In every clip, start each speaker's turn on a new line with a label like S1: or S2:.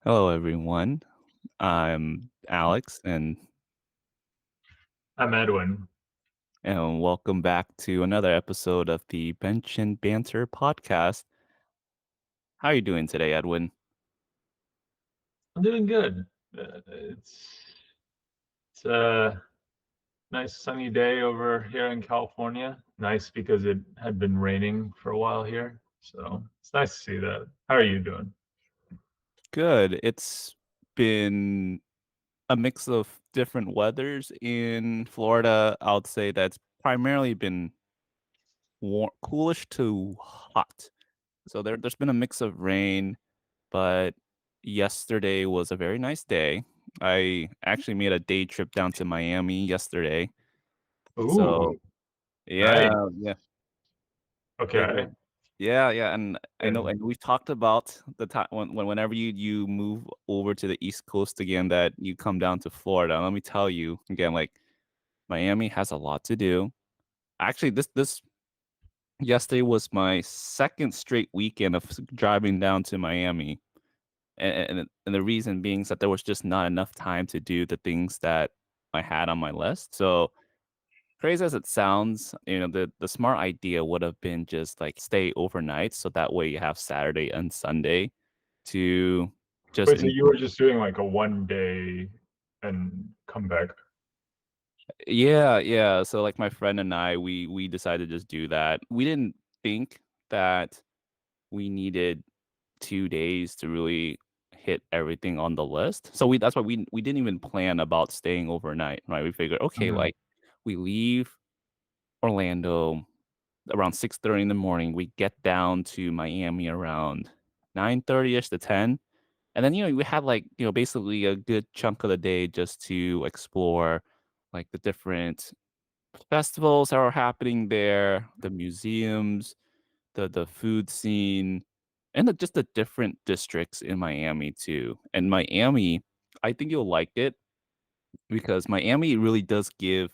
S1: Hello, everyone. I'm Alex,
S2: I'm Edwin.
S1: and welcome back to another episode of the Bench and Banter podcast. How are you doing today, Edwin?
S2: I'm doing good. It's a nice sunny day over here in California. Nice because it had been raining for a while here, so it's nice to see that. How are you doing?
S1: Good. It's been a mix of different weathers in Florida. I would say that's primarily been coolish to hot. So there's been a mix of rain, but yesterday was a very nice day. I actually made a day trip down to Miami yesterday. So
S2: Ooh,
S1: yeah,
S2: nice.
S1: yeah. It
S2: Okay.
S1: w yeah, yeah, and I know
S2: And
S1: and we've talked about the time whenever you move over to the East Coast again that you come down to Florida. Let me tell you again, like, Miami has a lot to do. Actually, this yesterday was my 2nd straight weekend of driving down to Miami, and the reason being is that there was just not enough time to do the things that I had on my list. So crazy as it sounds, the smart idea would have been just like stay overnight so that way you have Saturday and Sunday to just
S2: wait, so you
S1: enjoy.
S2: were just doing like a 1 day and come back?
S1: Yeah, yeah. So like my friend and I, we decided to just do that. We didn't think that we needed 2 days to really hit everything on the list. So that's why we didn't even plan about staying overnight, right? We figured, okay,
S2: Mhm.
S1: like we leave Orlando around 6:30 in the morning. We get down to Miami around 9:30ish to 10. And then, we had like, basically a good chunk of the day just to explore like the different festivals that are happening there, the museums, the food scene, and just the different districts in Miami too. And Miami, I think you'll like it because Miami really does give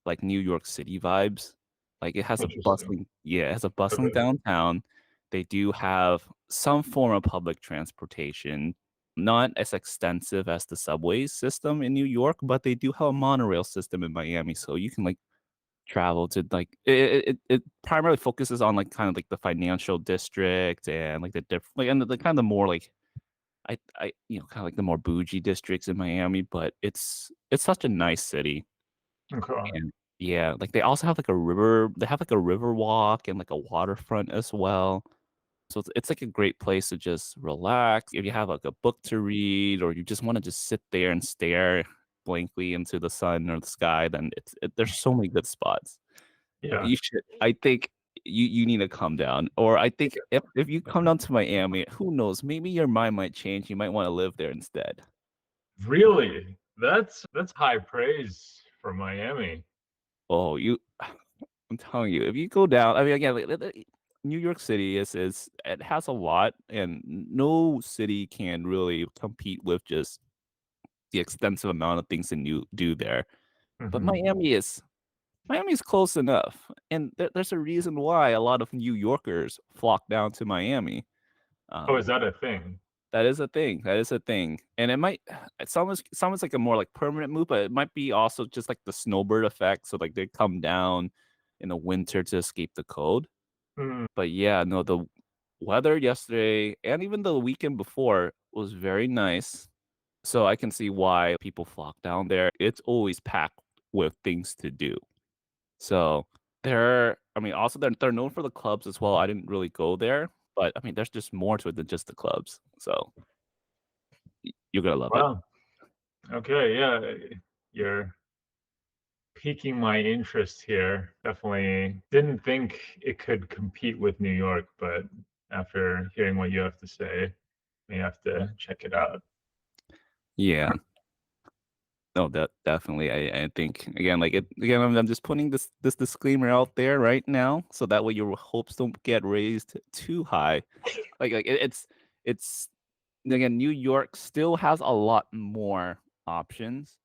S1: like New York City vibes. Like
S2: Interesting.
S1: it has a bustling
S2: Okay.
S1: downtown. They do have some form of public transportation, not as extensive as the subway system in New York, but they do have a monorail system in Miami, so you can like travel to like it primarily focuses on like kind of like the financial district and like the different like and the kind of more like kind of like the more bougie districts in Miami, but it's such a nice city.
S2: Okay.
S1: And yeah, like, they have, like, a river walk and, like, a waterfront as well. So it's, like, a great place to just relax. If you have, like, a book to read or you just wanna just sit there and stare blankly into the sun or the sky, then there's so many good spots.
S2: Yeah.
S1: You should I think you need to come down, or I think if you come down to Miami, who knows, maybe your mind might change, you might wanna live there instead.
S2: Really? That's high praise for Miami.
S1: Oh, I'm telling you, if you go down, I mean, again, New York City is it has a lot, and no city can really compete with just the extensive amount of things that you do there. But
S2: Mhm.
S1: Miami is close enough, and there's a reason why a lot of New Yorkers flock down to Miami.
S2: Oh, is
S1: Um,
S2: that a thing?
S1: that is a thing. That is a thing, and it sounds like a more like permanent move, but it might be also just like the snowbird effect. So like they come down in the winter to escape the cold.
S2: Mm,
S1: But yeah, no, the weather yesterday and even the weekend before was very nice. So I can see why people flock down there. It's always packed with things to do. So I mean, also they're known for the clubs as well. I didn't really go there, but I mean, there's just more to it than just the clubs. So you're gonna love it.
S2: wow. Okay, yeah, you're piquing my interest here. Definitely didn't think it could compete with New York, but after hearing what you have to say, may have to check it out.
S1: Yeah. No, definitely. I think again, like again, I'm just putting this disclaimer out there right now, so that way your hopes don't get raised too high. It's again, New York still has a lot more options,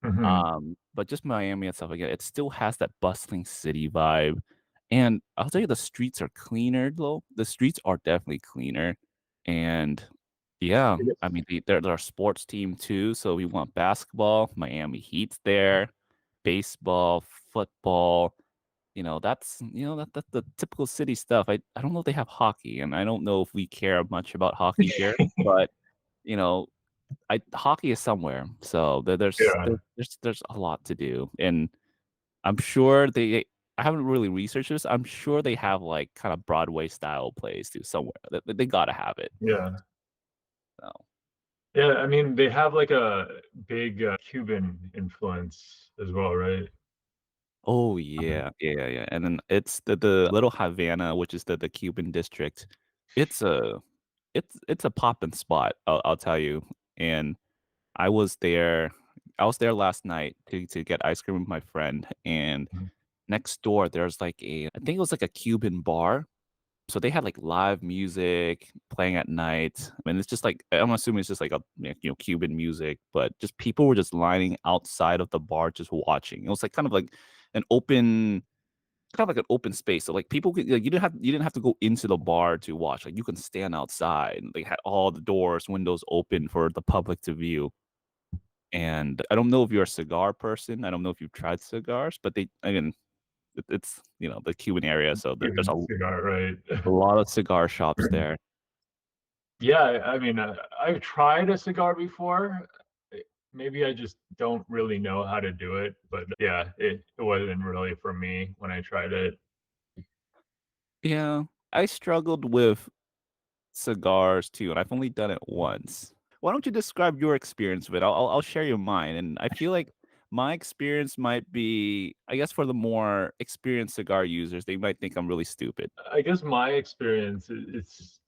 S2: Mhm.
S1: but just Miami itself, again, it still has that bustling city vibe, and I'll tell you the streets are cleaner, though. The streets are definitely cleaner, and Yeah,
S2: I guess
S1: I mean, they're our sports team too, so we want basketball, Miami Heat's there, baseball, football, that's the typical city stuff. I don't know if they have hockey, and I don't know if we care much about hockey here, but, you know, I hockey is somewhere, so
S2: yeah,
S1: there's a lot to do, and I'm sure I haven't really researched this, I'm sure they have, like, kinda Broadway style plays too somewhere. They gotta have it,
S2: yeah.
S1: so.
S2: Yeah, I mean, they have, like, a big, Cuban influence as well, right?
S1: Oh,
S2: Um,
S1: yeah, yeah, yeah, and then it's the Little Havana, which is the Cuban district. It's a it's a poppin' spot, I'll tell you, and I was there I was there last night to get ice cream with my friend, and
S2: mhm,
S1: next door, there's, like, I think it was, like, a Cuban bar. So they had, like, live music playing at night. I mean, it's just, like I'm assuming it's just, like, Cuban music, but just people were just lining outside of the bar just watching. It was, like, kind of like an open kind of like an open space. So, like, people could like, you didn't have to go into the bar to watch. Like, you can stand outside, and they had all the doors, windows open for the public to view. And I don't know if you're a cigar person. I don't know if you've tried cigars, but they again, it's, the Cuban area, so there's
S2: Cuban cigar, right?
S1: a lot of cigar shops there.
S2: Yeah, I mean, I've tried a cigar before. Eh, maybe I just don't really know how to do it, but yeah, it wasn't really for me when I tried it.
S1: Yeah, I struggled with cigars too, and I've only done it once. Why don't you describe your experience with it? I'll share you mine, and I feel like my experience might be, I guess, for the more experienced cigar users, they might think I'm really stupid.
S2: I guess my experience it's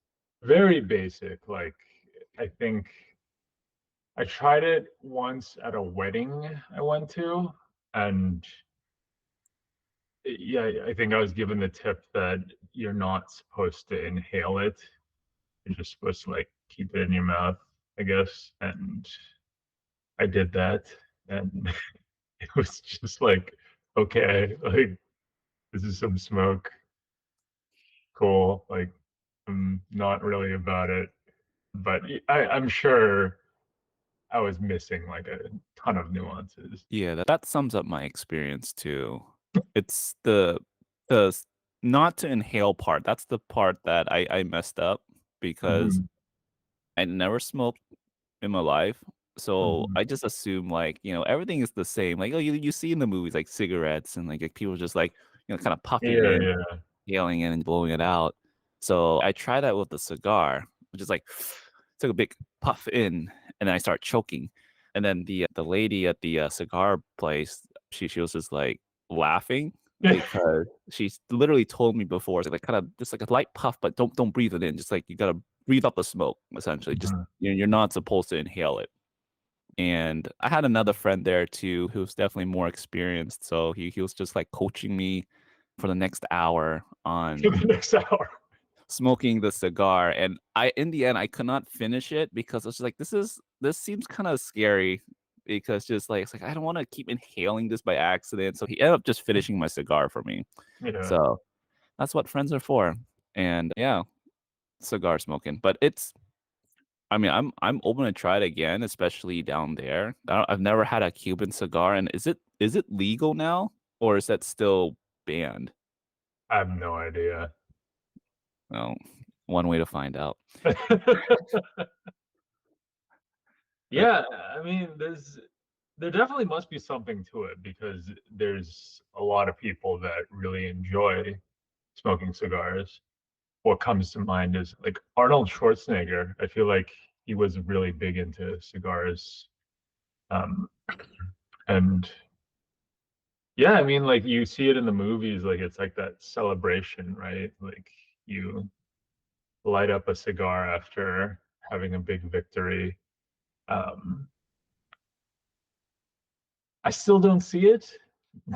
S2: very basic. Like, I think I tried it once at a wedding I went to, and yeah, I think I was given the tip that you're not supposed to inhale it. You're just supposed to like keep it in your mouth, I guess. And I did that, and it was just like, okay, like this is some smoke, cool. Like I'm not really about it, but I'm sure I was missing like a ton of nuances.
S1: Yeah, that sums up my experience too. It's the not to inhale part. That's the part that I messed up because
S2: Mhm,
S1: I never smoked in my life. So
S2: mhm.
S1: I just assume like, everything is the same. Like, oh, you see in the movies like cigarettes and like people just like, kind of puffing
S2: Yeah,
S1: in,
S2: yeah.
S1: inhaling in and blowing it out. So I tried that with the cigar, which is like took a big puff in and then I start choking. And then the lady at the cigar place, she was just like laughing because she literally told me before, like kind of just like a light puff, but don't breathe it in. Just like you gotta breathe up the smoke, essentially. Just
S2: Mhm.
S1: you're not supposed to inhale it. And I had another friend there too who's definitely more experienced. So he was just like coaching me for the next hour
S2: For
S1: on
S2: the next hour.
S1: smoking the cigar. And I in the end I could not finish it because I was just like, this seems kind of scary because just like it's like I don't want to keep inhaling this by accident. So he ended up just finishing my cigar for me.
S2: Yeah.
S1: So that's what friends are for. And yeah, cigar smoking. But I mean, I'm open to try it again, especially down there. I've never had a Cuban cigar, and is it legal now, or is that still banned?
S2: I have no idea.
S1: Well, one way to find out. But
S2: Yeah, I mean, there definitely must be something to it because there's a lot of people that really enjoy smoking cigars. What comes to mind is like Arnold Schwarzenegger. I feel like he was really big into cigars. Um, and yeah, I mean, like you see it in the movies, like it's like that celebration, right? Like you light up a cigar after having a big victory. Um, I still don't see it.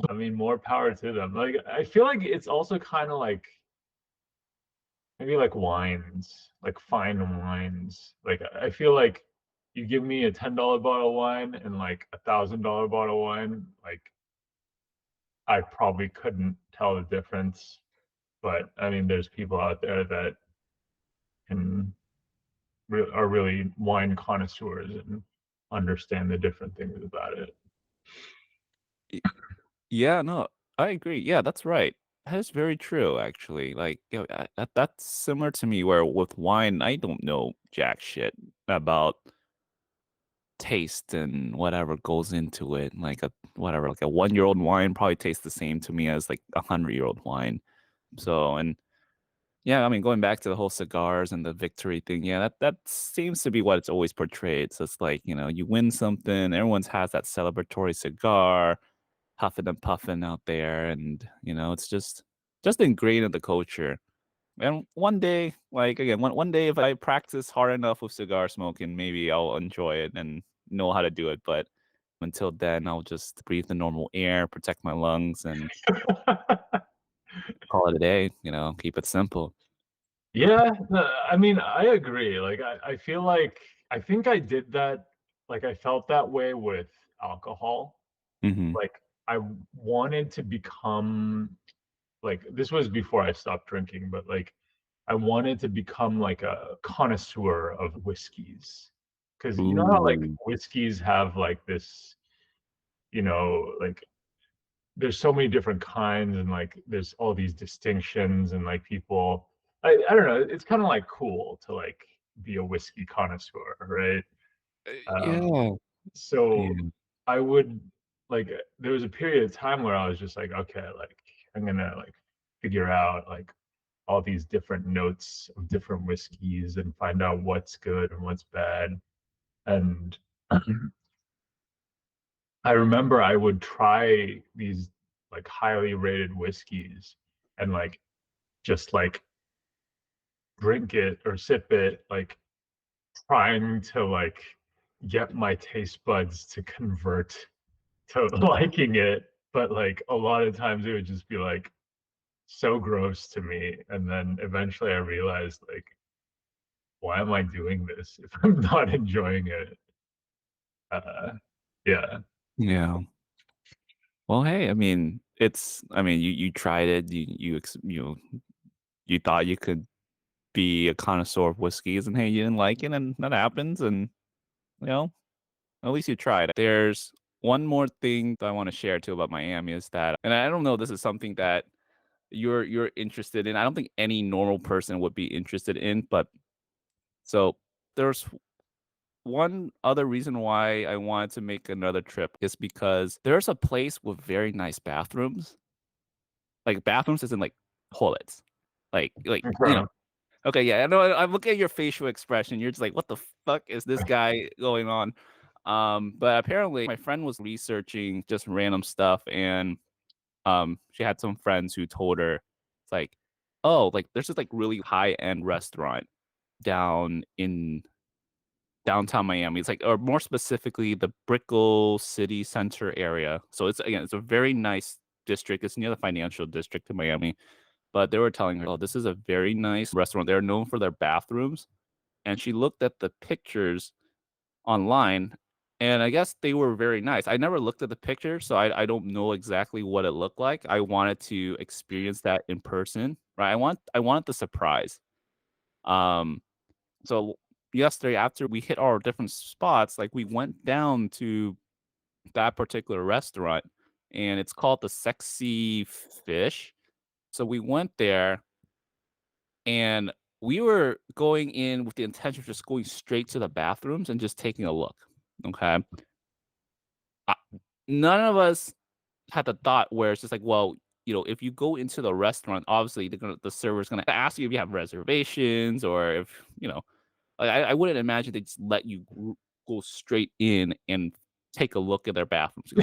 S2: I mean, more power to them. Like, I feel like it's also kind of like maybe like wines, like fine wines. Like, I feel like you give me a $10 bottle of wine and like $1,000 bottle of wine, like I probably couldn't tell the difference. But I mean, there's people out there that can are really wine connoisseurs and understand the different things about it.
S1: Y Yeah, no, I agree. Yeah, that's right. That is very true, actually. Like, that's similar to me where with wine, I don't know jack shit about taste and whatever goes into it. Like a whatever, like a 1-year-old wine probably tastes the same to me as like a 100-year-old wine. So, and yeah, I mean, going back to the whole cigars and the victory thing, yeah, that seems to be what it's always portrayed. So it's like, you win something, everyone's has that celebratory cigar, huffing and puffing out there, and it's just ingrained in the culture. And one day, like again, one day if I practice hard enough with cigar smoking, maybe I'll enjoy it and know how to do it. But until then, I'll just breathe the normal air, protect my lungs, and call it a day. Keep it simple.
S2: Yeah, I mean, I agree. Like, I feel like I think I did that. Like, I felt that way with alcohol.
S1: Hmm.
S2: Like, I wanted to become like this was before I stopped drinking, but like I wanted to become like a connoisseur of whiskeys. Because you know how like
S1: Ooh.
S2: whiskeys have like this, like there's so many different kinds and like there's all these distinctions and like people I don't know, it's kind of like cool to like be a whiskey connoisseur, right? Um
S1: Yeah.
S2: so
S1: Yeah.
S2: I would like there was a period of time where I was just like, okay, like I'm gonna like figure out like all these different notes of different whiskeys and find out what's good and what's bad. And I remember I would try these like highly rated whiskeys and like just like drink it or sip it, like trying to like get my taste buds to convert to liking it. But like a lot of times it would just be like so gross to me. And then eventually I realized like, why am I doing this if I'm not enjoying it? Yeah.
S1: Yeah. Well, hey, I mean, you tried it. You thought you could be a connoisseur of whiskeys, and hey, you didn't like it, and that happens. And you know, at least you tried. There's one more thing that I want to share too about Miami is that, and I don't know, this is something that you're interested in. I don't think any normal person would be interested in, but so there's one other reason why I wanted to make another trip is because there's a place with very nice bathrooms. Like bathrooms isn't like toilets.
S2: Okay.
S1: Okay, yeah, I know. I'm looking at your facial expression. You're just like, "What the fuck is this guy going on?" But apparently, my friend was researching just random stuff, and she had some friends who told her, it's like, "Oh, like there's this like really high end restaurant down in downtown Miami." It's like, or more specifically, the Brickell City Center area. So it's a very nice district. It's near the financial district of Miami. But they were telling her, "Oh, this is a very nice restaurant. They're known for their bathrooms." And she looked at the pictures online, and I guess they were very nice. I never looked at the picture, so I don't know exactly what it looked like. I wanted to experience that in person, right? I wanted the surprise. Um, so yesterday after we hit our different spots, like we went down to that particular restaurant, and it's called the Sexy Fish. So we went there, and we were going in with the intention of just going straight to the bathrooms and just taking a look, okay? Uh, None of us had the thought where it's just like, well, if you go into the restaurant, obviously the server's gonna ask you if you have reservations or if, like, I wouldn't imagine they just let you go straight in and take a look at their bathrooms.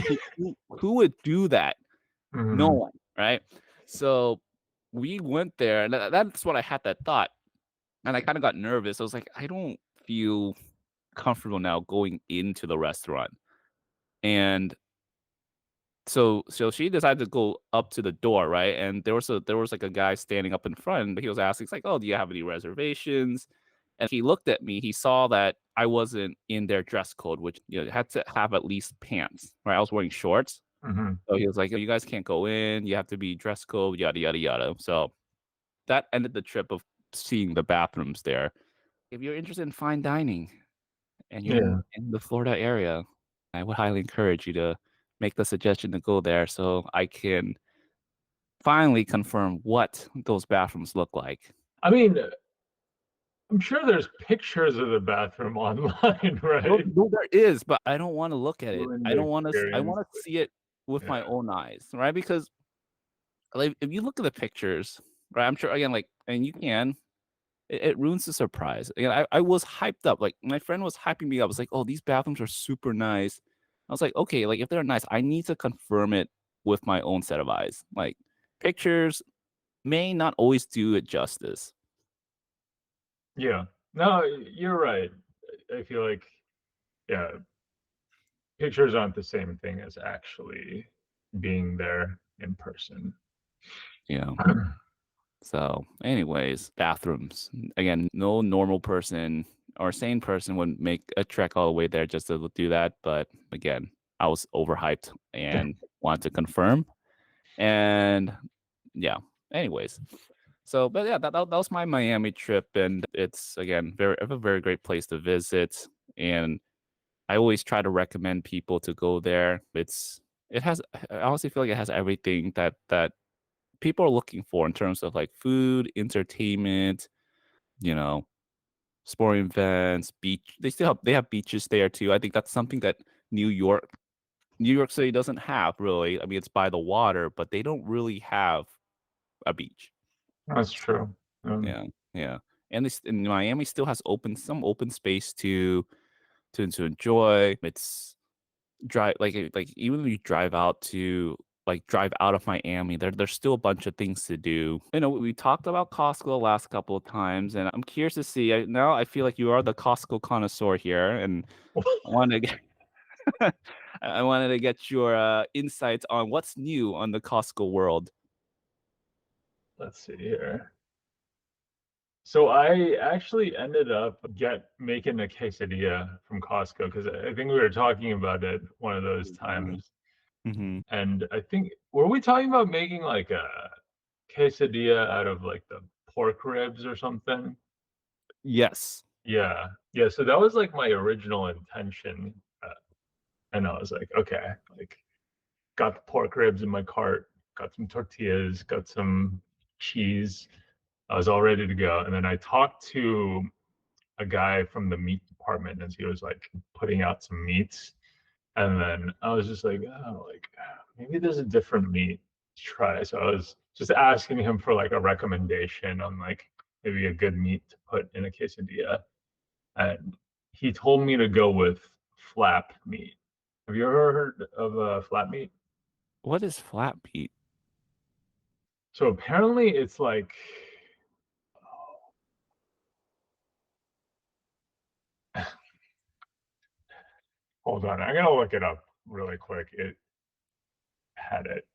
S1: Who would do that? No
S2: Mhm.
S1: one, right? So we went there, and that's what I had that thought. And I kinda got nervous. I was like, "I don't feel comfortable now going into the restaurant." And so she decided to go up to the door, right? And there was, like, a guy standing up in front, but he was asking, he's like, "Oh, do you have any reservations?" And he looked at me, he saw that I wasn't in their dress code, which, had to have at least pants, right? I was wearing shorts.
S2: Mhm.
S1: So he was like, "You guys can't go in, you have to be dress code, yada, yada, yada." So that ended the trip of seeing the bathrooms there. if you're interested in fine dining and you're
S2: Yeah.
S1: in the Florida area, I would highly encourage you to make the suggestion to go there so I can finally confirm what those bathrooms look like.
S2: I mean, I'm sure there's pictures of the bathroom online,
S1: No,
S2: right?
S1: no, there is, but I don't wanna look at it.
S2: Ruin
S1: I
S2: the
S1: don't wanna I
S2: experience.
S1: wanna see it with my
S2: Yeah.
S1: own eyes, right? Because, like, if you look at the pictures, right, I'm sure again, like and you can, it ruins the surprise. Again, I was hyped up, like, my friend was hyping me up. I was like, "Oh, these bathrooms are super nice." I was like, "Okay, like, if they're nice, I need to confirm it with my own set of eyes." Like, pictures may not always do it justice.
S2: Yeah. No, you're right. I feel like, yeah, pictures aren't the same thing as actually being there in person.
S1: You know? So, anyways, bathrooms. Again, no normal person or sane person would make a trek all the way there just to do that. But again, I was overhyped and wanted to confirm. And yeah, anyways. So, but yeah, that was my Miami trip. And it's, again, a very great place to visit. And I always try to recommend people to go there. It has, I honestly feel like it has everything that people are looking for in terms of like food, entertainment, you know, sporting events, beach. They have beaches there too. I think that's something that New York New York City doesn't have really. I mean, it's by the water, but they don't really have a beach.
S2: That's true.
S1: Yeah, yeah. And Miami still has open space to enjoy. It's like even when you drive out of Miami, there's still a bunch of things to do. You know, we talked about Costco the last couple of times, and I'm curious to see. Now I feel like you are the Costco connoisseur here, and I wanted to get I wanted to get your insights on what's new on the Costco world.
S2: Let's see here. So I actually ended up get making a quesadilla from Costco because I think we were talking about it one of those times.
S1: Hmm.
S2: And I think were we talking about making like a quesadilla out of like the pork ribs or something?
S1: Yes.
S2: Yeah. Yeah. So that was like my original intention. And I was like, okay, like got the pork ribs in my cart, got some tortillas, got some cheese. I was all ready to go. And then I talked to a guy from the meat department as he was like putting out some meats. And then I was just like, oh, like maybe there's a different meat to try. So I was just asking him for like a recommendation on like maybe a good meat to put in a quesadilla. And he told me to go with flap meat. Have you ever heard of flap meat?
S1: What is flat meat?
S2: So apparently it's like, hold on, I'm gonna look it up really quick. It had it.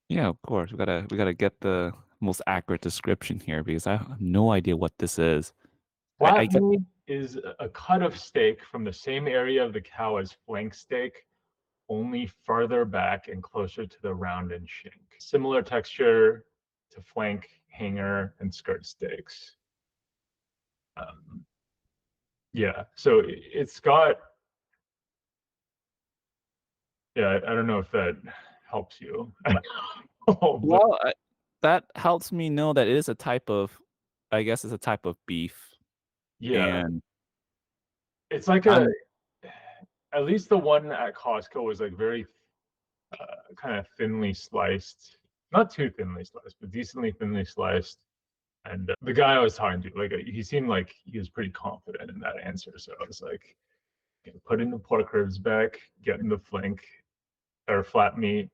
S1: Yeah, of course. We gotta get the most accurate description here because I have no idea what this is. I
S2: Flat
S1: get
S2: meat is a cut of steak from the same area of the cow as flank steak, only farther back and closer to the round and shank. Similar texture to flank, hanger, and skirt steaks. Um, yeah, so it's got, yeah, I don't know if that helps you. But
S1: well, that helps me know that it is a type of I guess it's a type of beef,
S2: yeah,
S1: and
S2: it's like
S1: I'm
S2: at least the one at Costco was like very kind of thinly sliced, not too thinly sliced, but decently thinly sliced. And the guy I was talking to, like, he seemed like he was pretty confident in that answer. So I was like, okay, putting the pork ribs back, getting the flank or flat meat.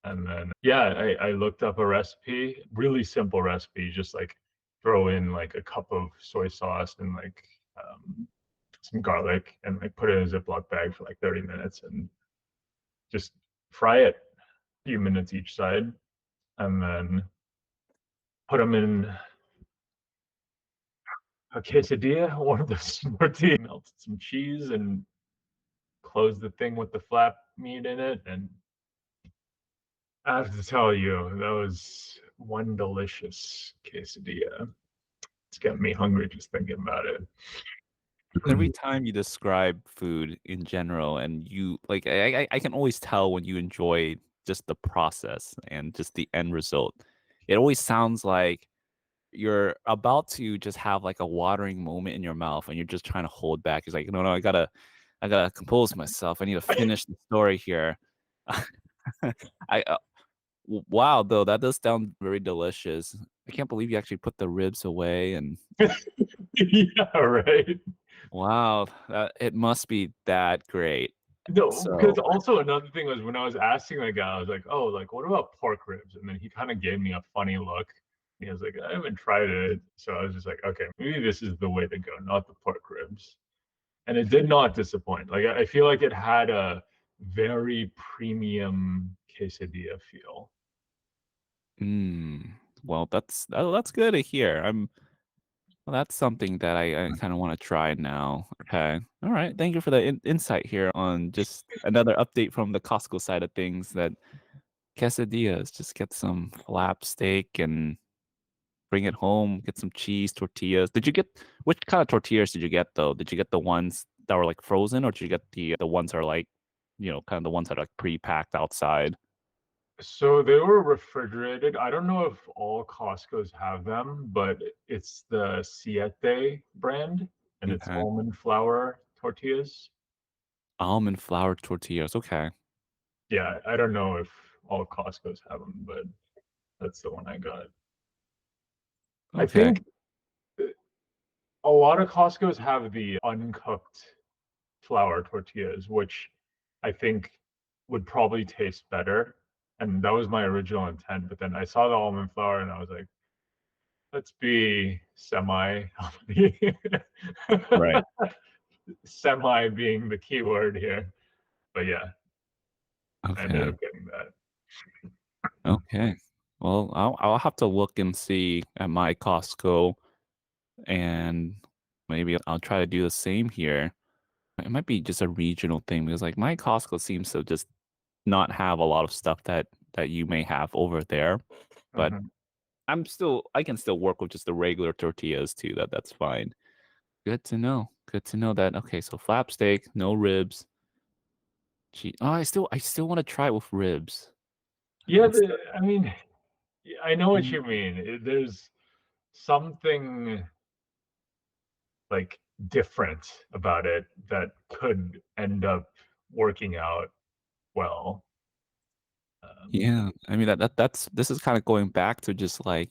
S2: And then, yeah, I looked up a recipe, really simple recipe, just like throw in like a cup of soy sauce and like some garlic and like put it in a Ziploc bag for like 30 minutes and just fry it a few minutes each side. And then put them in a quesadilla, one of those tortillas, melted some cheese and closed the thing with the flap meat in it. And I have to tell you, that was one delicious quesadilla. It's getting me hungry just thinking about it.
S1: Every time you describe food in general and you like, I can always tell when you enjoy just the process and just the end result. It always sounds like you're about to just have, like, a watering moment in your mouth, and you're just trying to hold back. It's like, "No, no, I gotta compose myself. I need to finish the story here." I wow, though, that does sound very delicious. I can't believe you actually put the ribs away, and
S2: Yeah, right.
S1: wow, it must be that great.
S2: No, because
S1: So
S2: also another thing was when I was asking the guy, I was like, "Oh, like, what about pork ribs?" And then he kinda gave me a funny look. He was like, "I haven't tried it." So I was just like, "Okay, maybe this is the way to go, not the pork ribs." And it did not disappoint. Like, I feel like it had a very premium quesadilla feel.
S1: mm, well, that's good to hear. Well, that's something that I kinda wanna try now. Okay. Alright, thank you for the insight here on just another update from the Costco side of things that quesadillas, just get some flap steak and bring it home, get some cheese, tortillas. Did you get which kind of tortillas did you get, though? Did you get the ones that were, like, frozen, or did you get the ones that are, like, kind of the ones that are, like, pre-packed outside?
S2: So they were refrigerated. I don't know if all Costcos have them, but it's the Siete brand, and it's
S1: Okay.
S2: almond flour tortillas.
S1: Almond flour tortillas, okay.
S2: Yeah, I don't know if all Costcos have them, but that's the one I got. I
S1: Okay.
S2: think a lot of Costcos have the uncooked flour tortillas, which I think would probably taste better. And that was my original intent. But then I saw the almond flour and I was like, let's be semi healthy.
S1: Right.
S2: Semi being the key word here. But yeah, I ended
S1: Okay.
S2: up getting that.
S1: Okay. Well, I'll have to look and see at my Costco, and maybe I'll try to do the same here. It might be just a regional thing because, like, my Costco seems to just not have a lot of stuff that you may have over there, but
S2: Mhm.
S1: I can still work with just the regular tortillas too. That's fine. Good to know. Good to know that. Okay, so flap steak, no ribs. Gee, oh, I still want to try it with ribs.
S2: Yeah,
S1: It's
S2: I mean, I know what you mean. There's something like different about it that could end up working out well. Um,
S1: yeah. I mean that's this is kind of going back to just like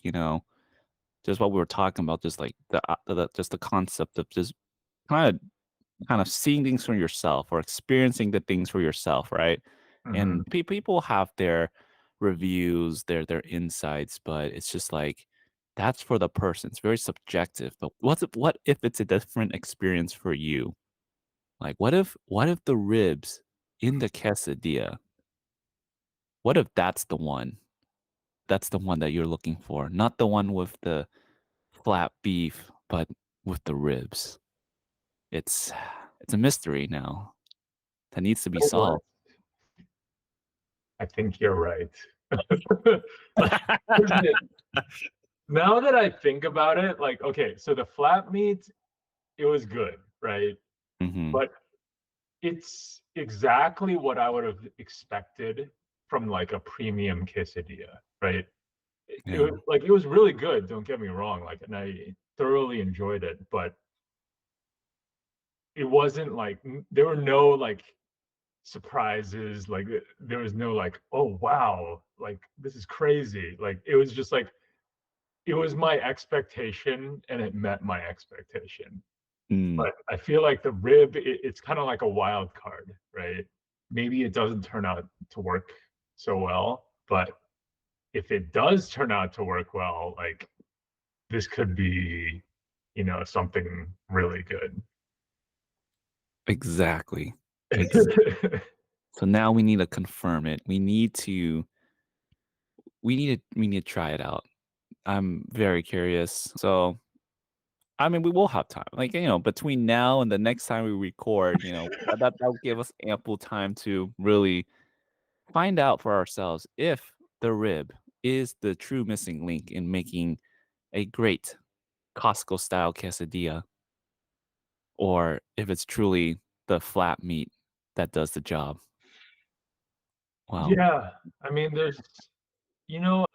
S1: just what we were talking about, just like just the concept of just kind of seeing things for yourself or experiencing the things for yourself, right?
S2: mhm.
S1: And people have their reviews, their insights, but it's just like that's for the person. It's very subjective. But what if it's a different experience for you? Like what if the ribs in the quesadilla, what if that's the one? That's the one that you're looking for, not the one with the flat beef, but with the ribs. It's it's a mystery now that needs to be
S2: You know what?
S1: solved.
S2: I think you're right. Like, here's the now that I think about it, like, okay, so the flat meat, it was good, right?
S1: Mhm.
S2: But it's exactly what I would have expected from, like, a premium quesadilla, right? It
S1: Yeah.
S2: was like, it was really good, don't get me wrong, like, and I thoroughly enjoyed it, but it wasn't like there were no, like, surprises, like, there was no, like, "Oh, wow, like, this is crazy." Like, it was just like it was my expectation, and it met my expectation.
S1: Mm,
S2: But I feel like the rib, it's kinda like a wild card, right? Maybe it doesn't turn out to work so well, but if it does turn out to work well, like, this could be, something really good.
S1: exactly. So now we need to confirm it. We need to try it out. I'm very curious. So, I mean, we will have time. Like, between now and the next time we record, that'll give us ample time to really find out for ourselves if the rib is the true missing link in making a great Costco style quesadilla or if it's truly the flat meat that does the job. Wow.
S2: Yeah, I mean,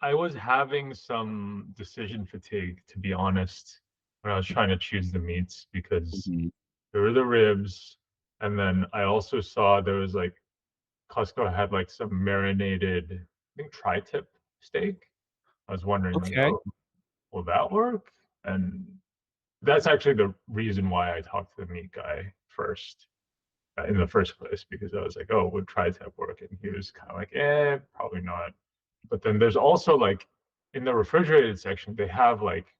S2: I was having some decision fatigue, to be honest, when I was trying to choose the meats because
S1: Mhm.
S2: there were the ribs, and then I also saw there was like Costco had like some marinated, I think tri-tip steak. I was wondering like,
S1: Okay.
S2: oh, will that work? And that's actually the reason why I talked to the meat guy first, in the first place, because I was like, oh, would tri-tip work? And he was kind of like, probably not. But then there's also like in the refrigerated section, they have like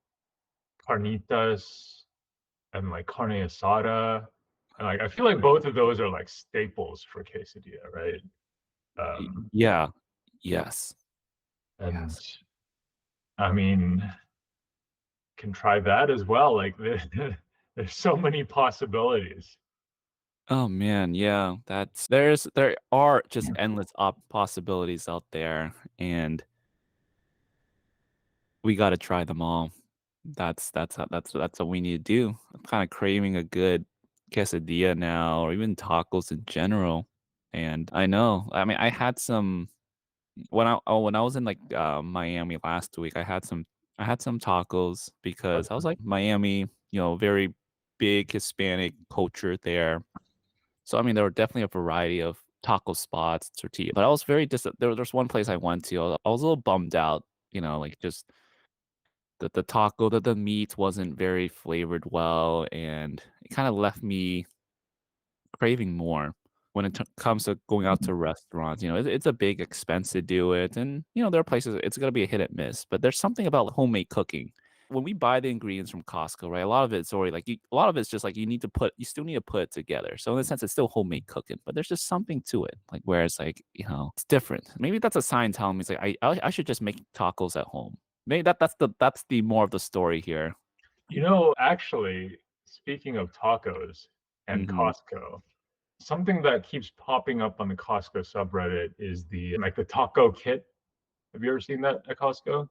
S2: carnitas and like carne asada. And like I feel like both of those are like staples for quesadilla, right?
S1: Yeah. Yes.
S2: And
S1: Yes.
S2: I mean, can try that as well. Like there's so many possibilities.
S1: Oh, man, yeah, there are just endless possibilities out there, and we gotta try them all. That's what we need to do. I'm kinda craving a good quesadilla now or even tacos in general, and I know, I mean, I had some when I was in, like, Miami last week, I had some tacos because I was like, Miami, very big Hispanic culture there. So, I mean, there were definitely a variety of taco spots, tortilla, but I was very there's one place I went to, I was a little bummed out, like, just the taco, the meat wasn't very flavored well, and it kinda left me craving more when it comes to going out to restaurants. It's a big expense to do it, and there are places it's gonna be a hit and miss. But there's something about homemade cooking. When we buy the ingredients from Costco, right? A lot of it's already like a lot of it's just like you still need to put it together. So in a sense, it's still homemade cooking, but there's just something to it. Like whereas like it's different. Maybe that's a sign telling me it's like I should just make tacos at home. Maybe that's the more of the story here.
S2: Actually, speaking of tacos and
S1: Hmm.
S2: Costco, something that keeps popping up on the Costco subreddit is the taco kit. Have you ever seen that at Costco?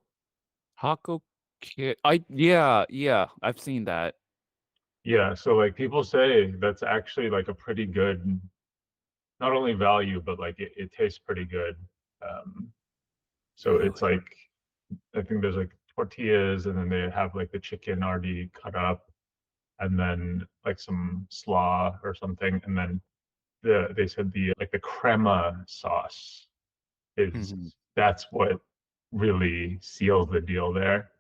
S1: Taco kit. Yeah, I've seen that.
S2: Yeah, so like people say that's actually like a pretty good, not only value, but like it tastes pretty good. Um, so it's
S1: Really?
S2: like I think there's like tortillas, and then they have like the chicken already cut up, and then like some slaw or something, and then they said the crema sauce is
S1: Mhm.
S2: that's what really seals the deal there.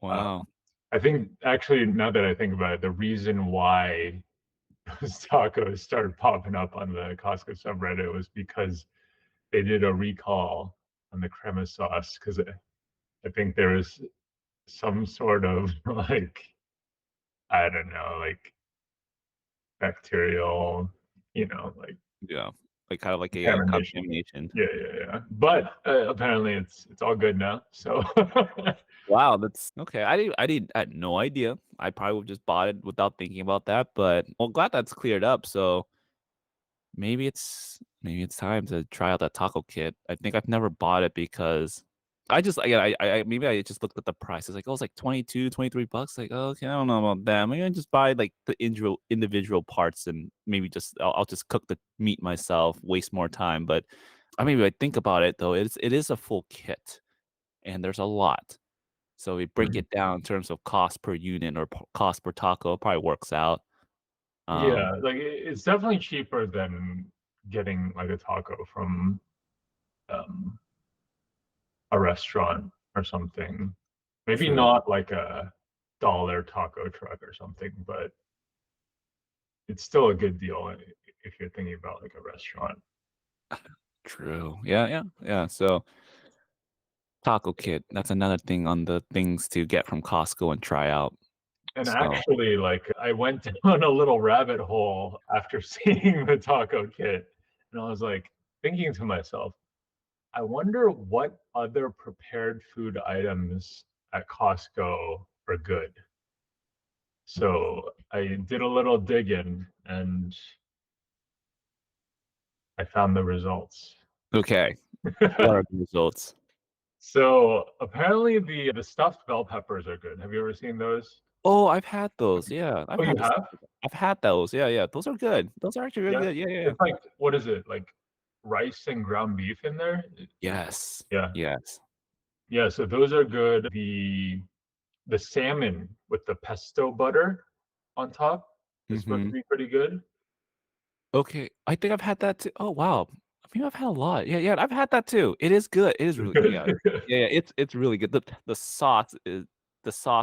S1: Wow.
S2: Um, I think actually now that I think about it, the reason why those tacos started popping up on the Costco subreddit was because they did a recall on the crema sauce because I think there was some sort of like I don't know, like bacterial, like
S1: Yeah. Like, kind of like a,
S2: contamination.
S1: contamination.
S2: Yeah, yeah, yeah. But apparently it's all good now. So
S1: Wow, that's okay. I had no idea. I probably would just bought it without thinking about that, but well, glad that's cleared up. So maybe it's time to try out that taco kit. I think I've never bought it because I just again I maybe I just looked at the price. It's like, oh, it's like 22, $23. Like, oh, okay, I don't know about that. Maybe I just buy like the individual parts and maybe just I'll just cook the meat myself, waste more time. But I mean, I think about it though, it is a full kit and there's a lot. So we break
S2: Mhm.
S1: it down in terms of cost per unit or cost per taco, it probably works out.
S2: Yeah,
S1: Um,
S2: like it's definitely cheaper than getting like a taco from um, a restaurant or something. Maybe
S1: true.
S2: not like a dollar taco truck or something, but it's still a good deal if you're thinking about like a restaurant.
S1: True. Yeah, yeah, yeah. So taco kit, that's another thing on the things to get from Costco and try out.
S2: And
S1: So
S2: actually, like I went down a little rabbit hole after seeing the taco kit, and I was like thinking to myself, I wonder what other prepared food items at Costco are good. So I did a little digging and I found the results.
S1: okay, what are the results?
S2: So apparently the stuffed bell peppers are good. Have you ever seen those?
S1: Oh, I've had those, yeah, I've
S2: Oh, you
S1: had this
S2: have?
S1: I've had those, yeah, yeah, those are good. Those are actually really
S2: Yeah?
S1: good, yeah, yeah, yeah.
S2: It's like what is it? Like, rice and ground beef in there?
S1: Yes,
S2: Yeah.
S1: yes.
S2: Yeah, so those are good. The salmon with the pesto butter on top is supposed to
S1: Mhm.
S2: be pretty good.
S1: Okay, I think I've had that too. Oh, wow. I mean, I've had a lot. Yeah, yeah, I've had that too. It is good. It is really yeah. Yeah, yeah, it's really good. The sauce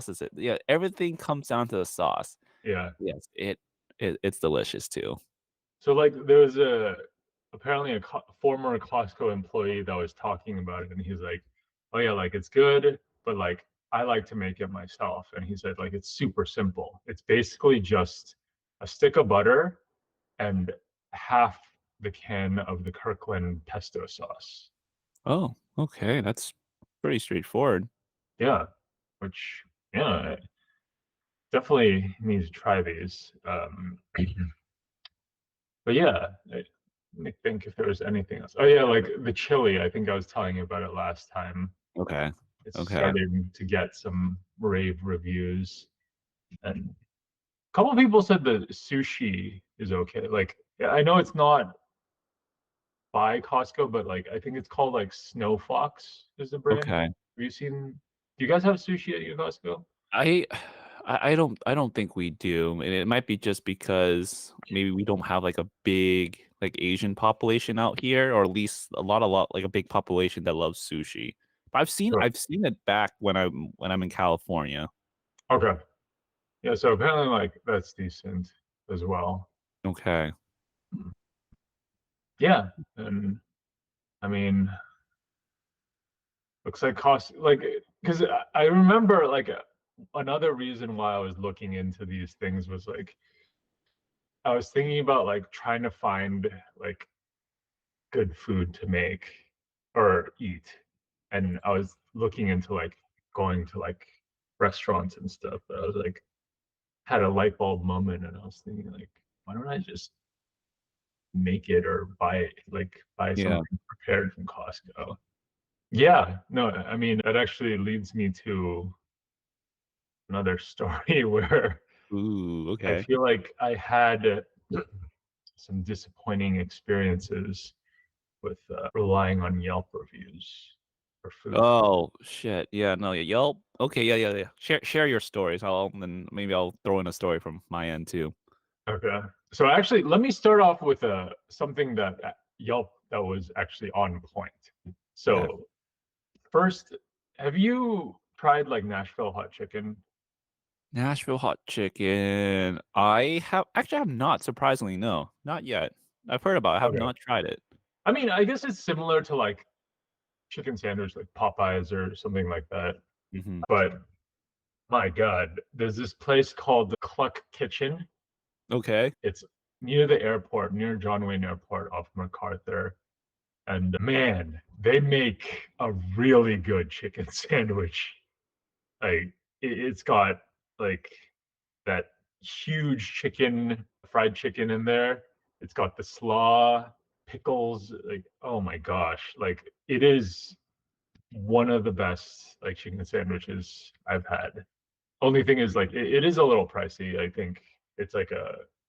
S1: is it. Yeah, everything comes down to the sauce.
S2: Yeah.
S1: Yes, it's delicious too.
S2: So, like, there was apparently a former Costco employee that was talking about it, and he's like, "Oh yeah, like it's good, but like I like to make it myself." And he said, like, it's super simple. It's basically just a stick of butter and half the can of the Kirkland pesto sauce.
S1: Oh, okay, that's pretty straightforward.
S2: Yeah, which yeah, definitely need to try these. But yeah, let me think if there was anything else. Oh yeah, like the chili. I think I was telling you about it last time.
S1: Okay,
S2: It's
S1: okay,
S2: starting to get some rave reviews, and a couple of people said the sushi is okay. Like, yeah, I know it's not by Costco, but like I think it's called like Snow Fox is the brand.
S1: okay.
S2: Have you seen? Do you guys have sushi at your Costco?
S1: I I don't think we do, and it might be just because maybe we don't have, like, a big, like, Asian population out here, or at least a lot like, a big population that loves sushi. But
S2: Right.
S1: I've seen it back when I'm in California.
S2: Okay. Yeah. So apparently, like that's decent as well.
S1: Okay,
S2: Yeah, and I mean, looks like cost like because I remember like another reason why I was looking into these things was like I was thinking about like trying to find like good food to make or eat, and I was looking into like going to like restaurants and stuff. But I was like had a light bulb moment, and I was thinking like, why don't I just make it or buy it, like buy
S1: yeah.
S2: something prepared from Costco? Yeah, no, I mean that actually leads me to another story where
S1: Ooh,
S2: I
S1: okay.
S2: feel like I had some disappointing experiences with relying on Yelp reviews for food.
S1: Oh, shit, yeah, no, yeah, Yelp okay, yeah, yeah, yeah. Share your stories, then maybe I'll throw in a story from my end too.
S2: Okay. So actually, let me start off with something that Yelp that was actually on point.
S1: Okay.
S2: So first, have you tried like Nashville hot chicken?
S1: Nashville hot chicken. I have not, surprisingly, no, not yet. I've heard about it, I have
S2: Okay.
S1: not tried it.
S2: I mean, I guess it's similar to like chicken sandwich, like Popeyes or something like that.
S1: Mhm.
S2: But my God, there's this place called the Cluck Kitchen.
S1: Okay.
S2: It's near the airport, near John Wayne Airport off MacArthur. And man, they make a really good chicken sandwich. Like it's got like that huge chicken, fried chicken in there. It's got the slaw, pickles, like oh my gosh. Like it is one of the best like chicken sandwiches I've had. Only thing is like it is a little pricey. I think it's like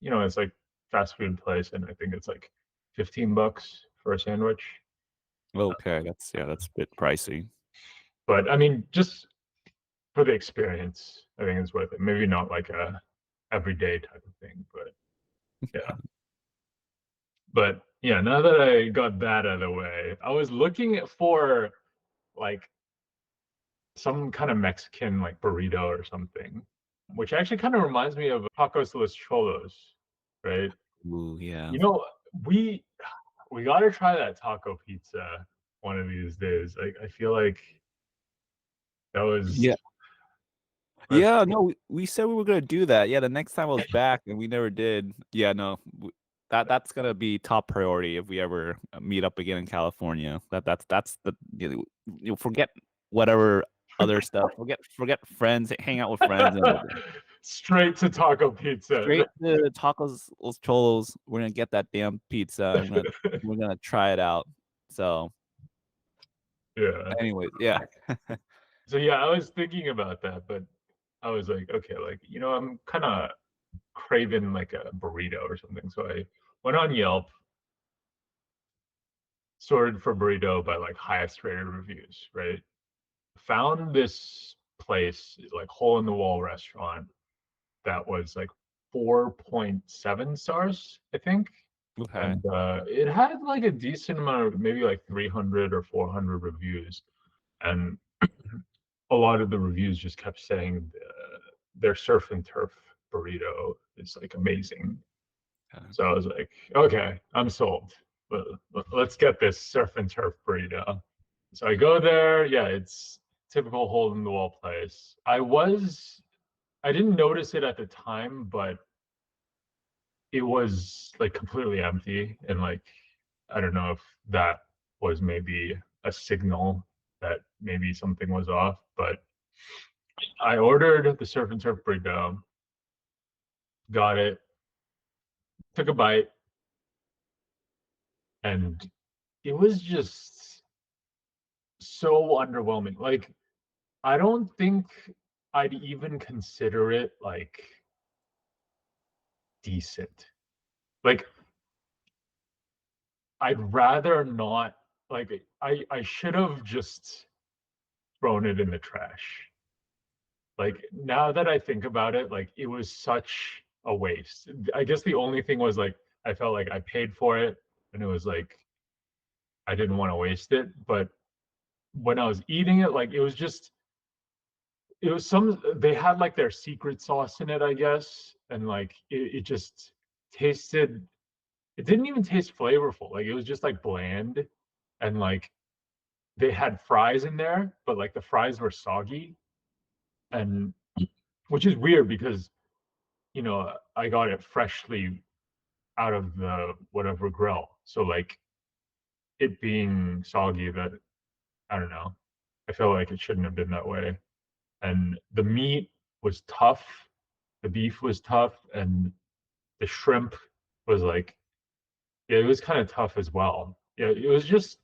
S2: it's like fast food place, and I think it's like $15 for a sandwich.
S1: Okay, that's a bit pricey.
S2: But I mean, just for the experience, I think it's worth it. Maybe not like a everyday type of thing, but yeah. But yeah, now that I got that out of the way, I was looking for like some kind of Mexican like burrito or something, which actually kind of reminds me of tacos los cholos, right?
S1: Ooh, yeah.
S2: You know, we we got to try that taco pizza one of these days. Like I feel like that was
S1: Yeah.
S2: that's
S1: Yeah, no, we said we were gonna do that. Yeah, the next time I was back and we never did. Yeah, no, that's gonna be top priority if we ever meet up again in California. That's the forget whatever other stuff. Forget friends, hang out with friends, and
S2: straight to taco pizza.
S1: straight to tacos Los Cholos. We're gonna get that damn pizza. And we're gonna try it out. So,
S2: Yeah.
S1: anyways, yeah.
S2: So yeah, I was thinking about that, but I was like, okay, like, I'm kind of craving like a burrito or something. So I went on Yelp, sorted for burrito by like highest rated reviews, right? Found this place, like hole in the wall restaurant that was like 4.7 stars, I think.
S1: Okay.
S2: And it had like a decent amount of maybe like 300 or 400 reviews. And a lot of the reviews just kept saying their surf and turf burrito is like amazing.
S1: Okay.
S2: So I was like, okay, I'm sold. Let's get this surf and turf burrito. So I go there. Yeah, it's typical hole in the wall place. I didn't notice it at the time, but it was like completely empty. And like, I don't know if that was maybe a signal that maybe something was off, but I ordered the surf and turf burrito, got it, took a bite, and it was just so underwhelming. Like, I don't think I'd even consider it like decent. Like, I'd rather not. Like, I should have just thrown it in the trash. Like, now that I think about it, like it was such a waste. I guess the only thing was like I felt like I paid for it, and it was like I didn't want to waste it. But when I was eating it, like it was some they had like their secret sauce in it, I guess, and like it just tasted. It didn't even taste flavorful. Like it was just like bland, and like they had fries in there, but like the fries were soggy, and which is weird because I got it freshly out of the whatever grill. So like it being soggy, that I don't know. I feel like it shouldn't have been that way. And the meat was tough, the beef was tough, and the shrimp was like, yeah, it was kind of tough as well. Yeah, it was just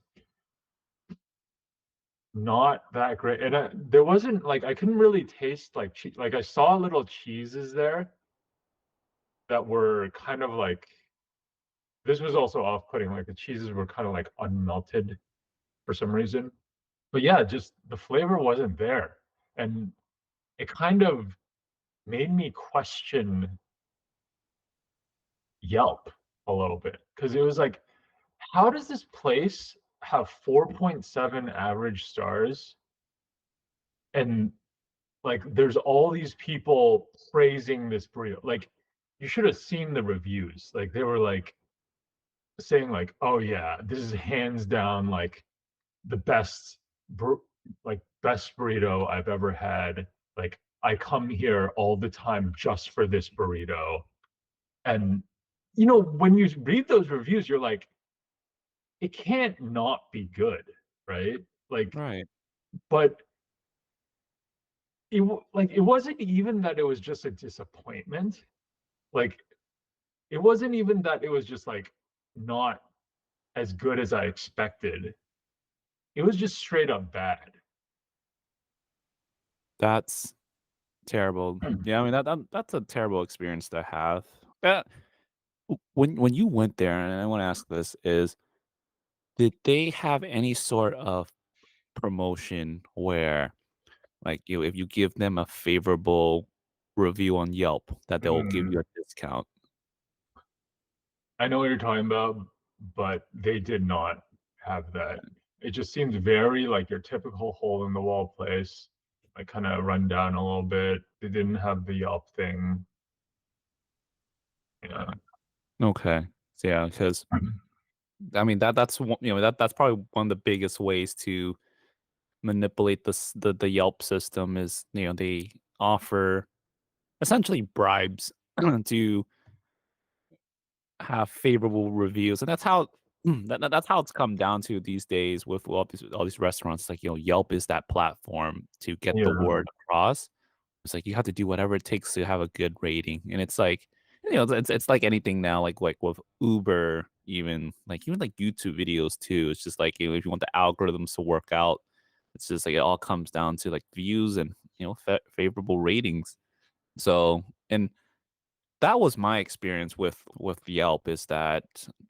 S2: not that great. And there wasn't like I couldn't really taste like cheese. Like I saw little cheeses there that were kind of like this was also off-putting. Like the cheeses were kind of like unmelted for some reason. But yeah, just the flavor wasn't there. And it kind of made me question Yelp a little bit because it was like, how does this place have 4.7 average stars and like there's all these people praising this burrito? Like you should have seen the reviews. Like they were like saying like, "Oh yeah, this is hands down like the best like best burrito I've ever had. Like I come here all the time just for this burrito." And when you read those reviews, you're like, it can't not be good, right? Like,
S1: Right.
S2: but like it wasn't even that it was just a disappointment. Like it wasn't even that it was just like not as good as I expected. It was just straight up bad.
S1: That's terrible. Yeah, I mean that's a terrible experience to have. Uh, when you went there, and I want to ask this is, did they have any sort of promotion where, like, if you give them a favorable review on Yelp, that they'll give
S2: Mm,
S1: you a discount?
S2: I know what you're talking about, but they did not have that. It just seems very like your typical hole in the wall place, like kind of run down a little bit. They didn't have the Yelp thing. Yeah.
S1: Okay. So, yeah, because I mean that's one, that's probably one of the biggest ways to manipulate the Yelp system is, they offer essentially bribes to have favorable reviews, and that's how that's how it's come down to these days with all these restaurants. Like, Yelp is that platform to get the
S2: Yeah.
S1: word across. It's like you have to do whatever it takes to have a good rating, and it's like, it's like anything now, like with Uber, even like YouTube videos too. It's just like, if you want the algorithms to work out, it's just like it all comes down to like views and favorable ratings. So, and that was my experience with Yelp is that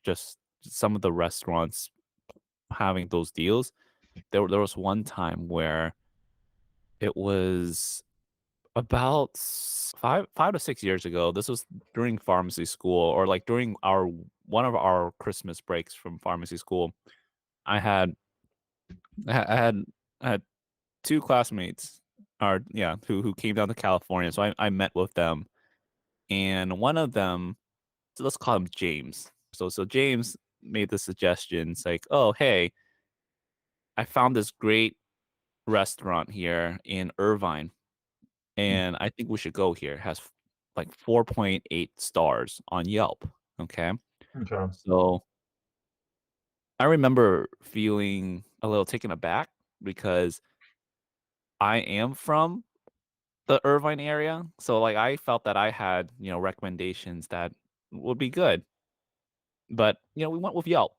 S1: just some of the restaurants having those deals. There was one time where it was about 5 to 6 years ago. This was during pharmacy school or, like, during our one of our Christmas breaks from pharmacy school. I had I had 2 classmates or yeah, who came down to California, so I met with them, and one of them, so let's call him James. So James made the suggestion. It's like, "Oh, hey, I found this great restaurant here in Irvine, and I think we should go here. It has like 4.8 stars on Yelp." Okay.
S2: Okay.
S1: So I remember feeling a little taken aback because I am from the Irvine area. So like I felt that I had, recommendations that would be good. But, we went with Yelp,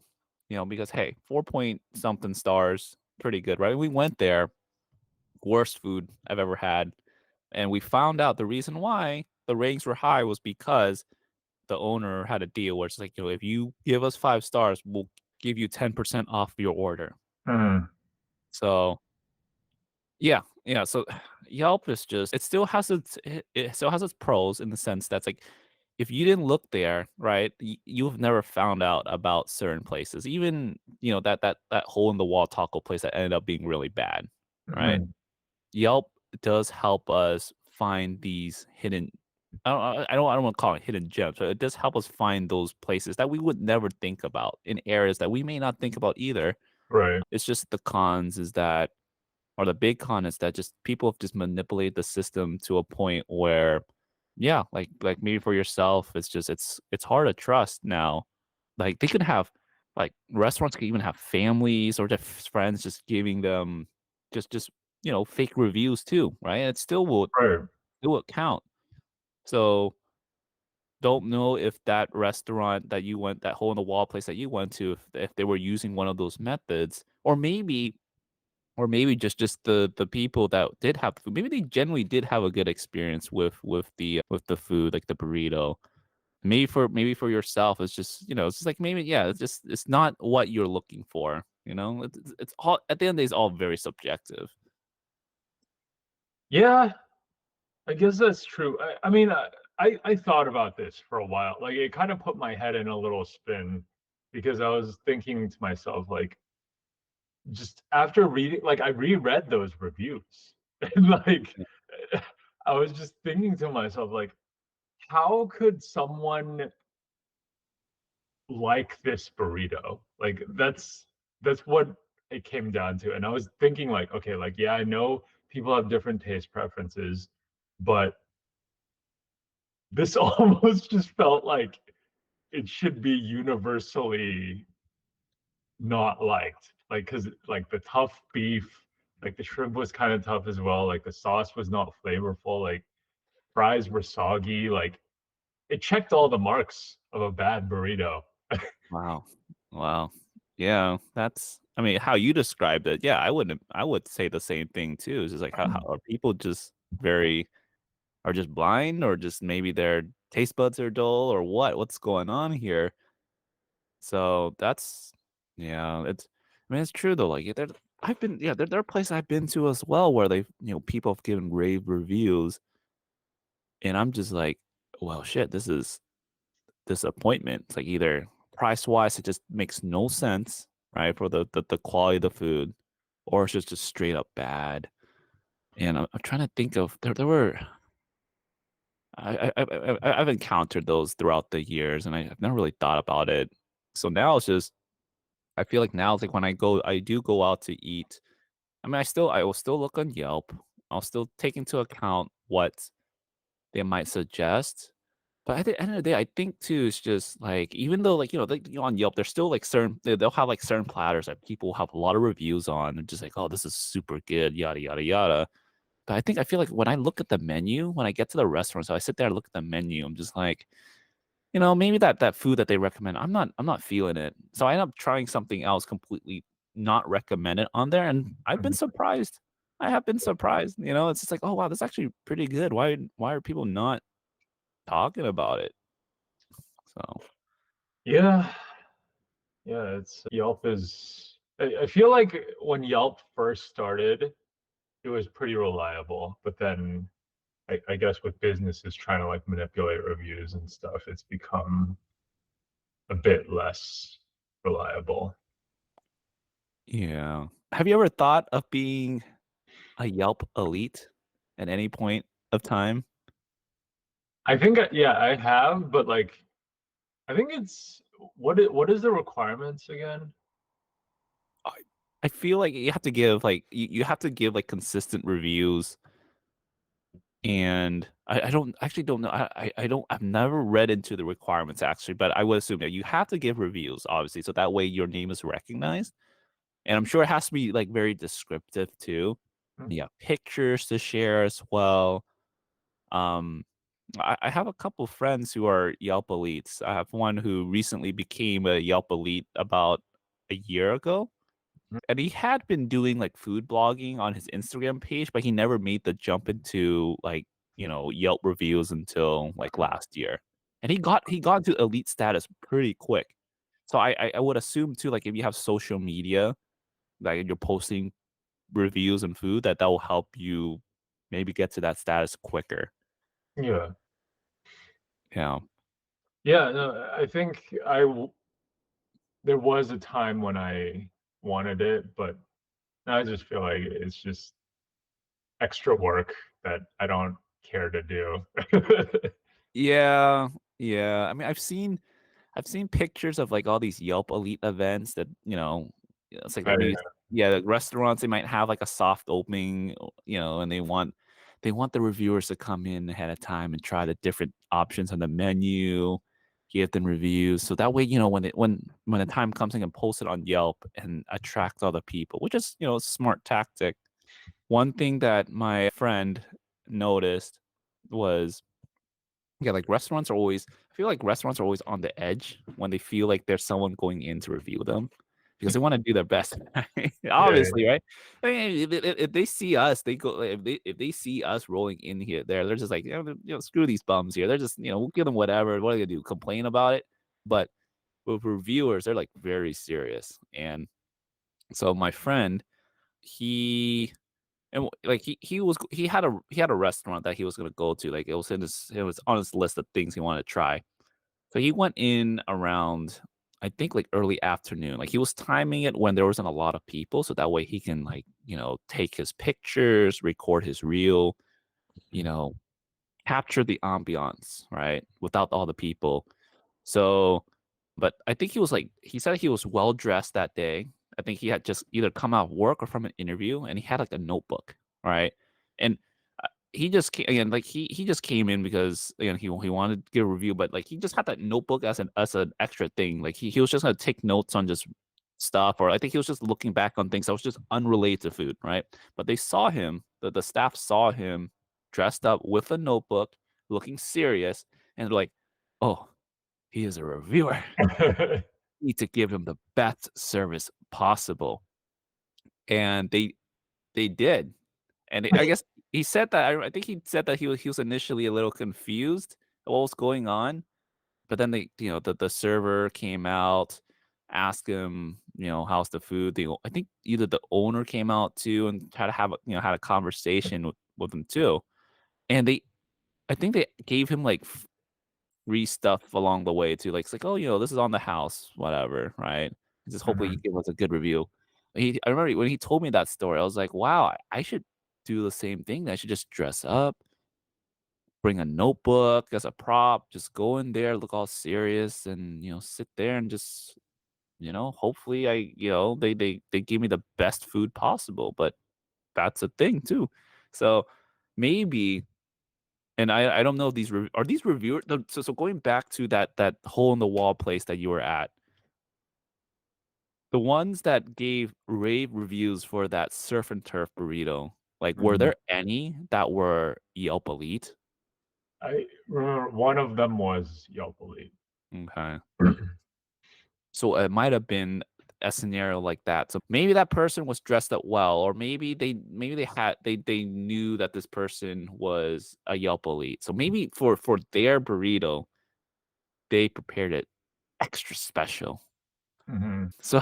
S1: because hey, 4 point something stars, pretty good, right? We went there, worst food I've ever had. And we found out the reason why the ratings were high was because the owner had a deal where it's like, if you give us 5 stars, we'll give you 10% off your order.
S2: Mm,
S1: So yeah, yeah, so Yelp is just it still has its pros in the sense that's like, if you didn't look there, right, you've never found out about certain places, even, that hole in the wall taco place that ended up being really bad, right?
S2: mhm,
S1: Yelp does help us find these hidden I don't wanna call it hidden gems, but it does help us find those places that we would never think about in areas that we may not think about either.
S2: right,
S1: It's just the cons is that or the big con is that just people have just manipulated the system to a point where, yeah, like maybe for yourself, it's hard to trust now. Like they could have like restaurants could even have families or just friends just giving them just fake reviews too, right? It
S2: right.
S1: still would count. So don't know if that restaurant that you went that hole in the wall place that you went to if they were using one of those methods or maybe just the people that did have the food, maybe they generally did have a good experience with the food, like the burrito. Maybe for yourself, it's just, it's just like maybe, yeah, it's not what you're looking for, you know? It's all at the end of the day, it's all very subjective.
S2: Yeah, I guess that's true. I mean, I thought about this for a while. Like, it kind of put my head in a little spin because I was thinking to myself, like, just after reading, like, I reread those reviews, and like,
S1: Yeah.
S2: I was just thinking to myself, like, how could someone like this burrito? Like, that's what it came down to. And I was thinking, like, okay, like, yeah, I know people have different taste preferences, but this almost just felt like it should be universally not liked. Like, cause like the tough beef, like the shrimp was kind of tough as well. Like the sauce was not flavorful. Like fries were soggy. Like it checked all the marks of a bad burrito.
S1: Wow. Wow. Yeah, that's I mean, how you described it, yeah, I would say the same thing too. It's just like how are people just very are just blind or just maybe their taste buds are dull or what? What's going on here? So that's yeah, I mean, it's true though. Like I've been yeah, there are places I've been to as well where they've people have given rave reviews, and I'm just like, well, shit, this is disappointment. It's like either price wise, it just makes no sense, right, for the quality of the food, or it's just straight up bad. And I'm trying to think of there were I've encountered those throughout the years, and I've never really thought about it. So now it's just I feel like now it's like when I do go out to eat. I mean, I will still look on Yelp. I'll still take into account what they might suggest. But at the end of the day, I think too, it's just like even though like on Yelp, there's still like they'll have like certain platters that people have a lot of reviews on, and just like, oh, this is super good, yada yada yada. But I feel like when I look at the menu, when I get to the restaurant, so I sit there and look at the menu, I'm just like, maybe that food that they recommend, I'm not feeling it. So I end up trying something else completely not recommended on there, and I've been surprised. I have been surprised, it's just like, "Oh, wow, that's actually pretty good. Why are people not talking about it?" So,
S2: Yeah, yeah, it's Yelp is I feel like when Yelp first started, it was pretty reliable, but then I guess with businesses trying to, like, manipulate reviews and stuff, it's become a bit less reliable.
S1: yeah. Have you ever thought of being a Yelp elite at any point of time?
S2: I think, yeah, I have, but, like, I think it's what is the requirements again?
S1: I I feel like you have to give, like you have to give, like, consistent reviews, and I don't actually don't know. I don't I've never read into the requirements actually, but I would assume that you have to give reviews, obviously, so that way your name is recognized, and I'm sure it has to be, like, very descriptive too.
S2: Mm,
S1: You have pictures to share as well. Um, I have a couple friends who are Yelp elites. I have one who recently became a Yelp elite about a year ago.
S2: mm,
S1: And he had been doing, like, food blogging on his Instagram page, but he never made the jump into, like, Yelp reviews until, like, last year. And he got to elite status pretty quick. So I would assume too, like, if you have social media, like, you're posting reviews and food, that will help you maybe get to that status quicker.
S2: yeah.
S1: Yeah.
S2: Yeah, no, I think there was a time when I wanted it, but I just feel like it's just extra work that I don't care to do.
S1: Yeah, yeah. I mean, I've seen pictures of, like, all these Yelp elite events that, it's like
S2: Oh,
S1: maybe
S2: yeah.
S1: yeah, like, restaurants, they might have, like, a soft opening, and they want the reviewers to come in ahead of time and try the different options on the menu, give them reviews, so that way, when the time comes, they can post it on Yelp and attract other people, which is, a smart tactic. One thing that my friend noticed was yeah, like, restaurants are always I feel like restaurants are always on the edge when they feel like there's someone going in to review them because they wanna do their best, right?
S2: Yeah,
S1: Obviously, right? I mean, if they see us, they go if they see us rolling in here they're just like, "Screw these bums here." They're just, we'll give them whatever. What are they gonna do, complain about it? But with reviewers, they're, like, very serious, and so my friend, he and, like, he had a restaurant that he was gonna go to, like, it was on his list of things he wanted to try. So he went in around, I think, like, early afternoon. Like, he was timing it when there wasn't a lot of people, so that way he can, like, take his pictures, record his reel, you know, capture the ambiance, right, without all the people. So but I think he said he was well dressed that day. I think he had just either come out of work or from an interview, and he had, like, a notebook, right? And, he just came again, like, he just came in because, again, he wanted to give a review, but, like, he just had that notebook as an extra thing. Like, he was just gonna take notes on just stuff, or I think he was just looking back on things that was just unrelated to food, right? But they saw him, the staff saw him dressed up with a notebook, looking serious, and they're like, "Oh, he is a reviewer.
S2: yeah.
S1: Need to give him the best service possible." And they did. And I guess he said that I think he said that he was initially a little confused at what was going on, but then the server came out, asked him, "How's the food?" I think either the owner came out too and tried to have had a conversation with him too. And I think they gave him, like, free stuff along the way too, like, it's like, "Oh, this is on the house, whatever," right? Just hopefully you
S2: Mhm.
S1: give us a good review. I remember when he told me that story, I was like, "Wow, I should do the same thing. I should just dress up, bring a notebook as a prop, just go in there, look all serious, and, sit there and just, hopefully they give me the best food possible," but that's a thing too. So, maybe and I don't know if these reviewers so going back to that hole in the wall place that you were at, the ones that gave rave reviews for that surf and turf burrito, like, were
S2: Mhm.
S1: there any that were Yelp elite?
S2: I remember one of them was Yelp Elite.
S1: Okay. So it might have been a scenario like that. So maybe that person was dressed up well, or maybe they knew that this person was a Yelp elite. So maybe for their burrito, they prepared it extra special.
S2: Mhm.
S1: So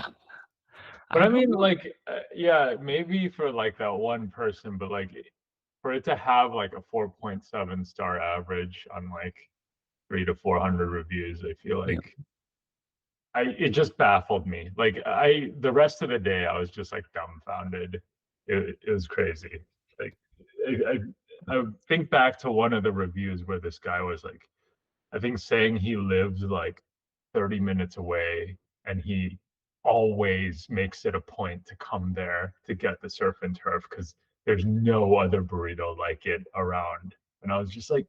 S2: But
S1: I
S2: I
S1: don't
S2: mean,
S1: know.
S2: like, yeah, maybe for like that one person, but like for it to have like a 4.7 star average on like 3 to 400 reviews, I feel
S1: Yeah.
S2: like it just baffled me. Like the rest of the day, I was just like dumbfounded. It was crazy. Like I think back to one of the reviews where this guy was like, I think saying he lives like 30 minutes away and he always makes it a point to come there to get the surf and turf because there's no other burrito like it around. And I was just like,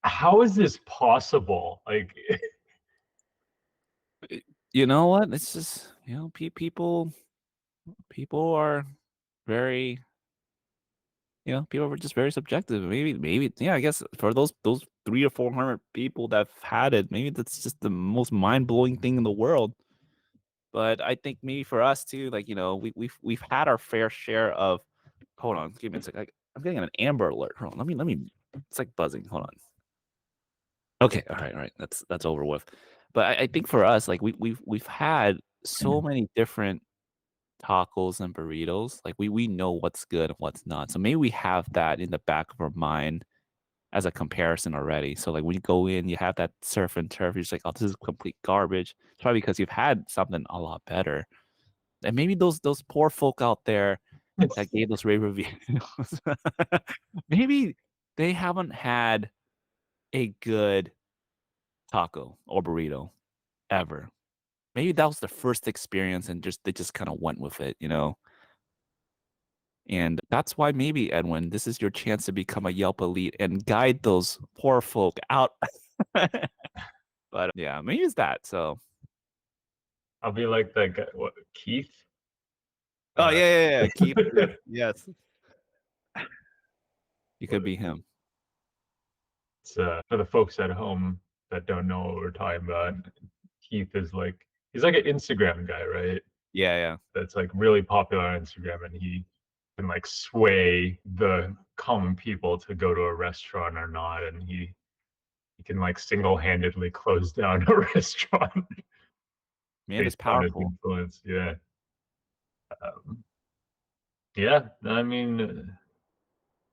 S2: how is this possible? Like,
S1: You know what? It's just, people are very, people are just very subjective. Maybe, yeah, I guess for those 3 or 400 people that've had it, maybe that's just the most mind-blowing thing in the world. But I think maybe for us too, like, we've had our fair share of. Hold on, give me a sec. I'm getting an Amber Alert. Hold on, let me it's like buzzing. Hold on. Okay, all right. That's over with. But I think for us, like, we've had so many different tacos and burritos. Like, we know what's good and what's not. So maybe we have that in the back of our mind as a comparison already. So, like, when you go in, you have that surf and turf, you're just like, "Oh, this is complete garbage." It's probably because you've had something a lot better. And maybe those poor folk out there that gave those rave reviews, maybe they haven't had a good taco or burrito ever. Maybe that was the first experience and they just kinda went with it, you know? And that's why maybe, Edwin, this is your chance to become a Yelp elite and guide those poor folk out. But, yeah, maybe it's that, so.
S2: I'll be like that guy, what, Keith?
S1: Oh,
S2: Uh,
S1: yeah, Keith, yes, you could be him.
S2: it's for the folks at home that don't know what we're talking about. Keith is like he's like an Instagram guy, right?
S1: Yeah, yeah.
S2: That's like really popular on Instagram, and he can like sway the common people to go to a restaurant or not, and he can like single-handedly close down a restaurant
S1: Man is
S2: based on his
S1: powerful.
S2: influence. Yeah, um, yeah. I mean,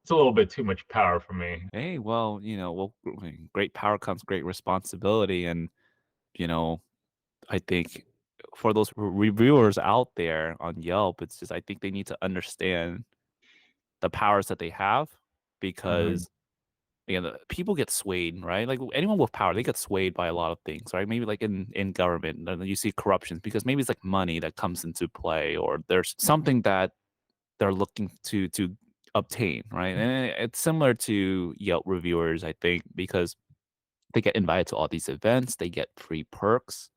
S2: it's a little bit too much power for me.
S1: Hey, well, great power comes great responsibility, and, you know, I think for those reviewers out there on Yelp, it's just I think they need to understand the powers that they have
S2: Mhm.
S1: because, people get swayed, right? Like, anyone with power, they get swayed by a lot of things, right? Maybe like in government, and then you see corruptions because maybe it's like money that comes into play, or there's something that they're looking to obtain, right? And it's similar to Yelp reviewers, I think, because they get invited to all these events, they get free perks.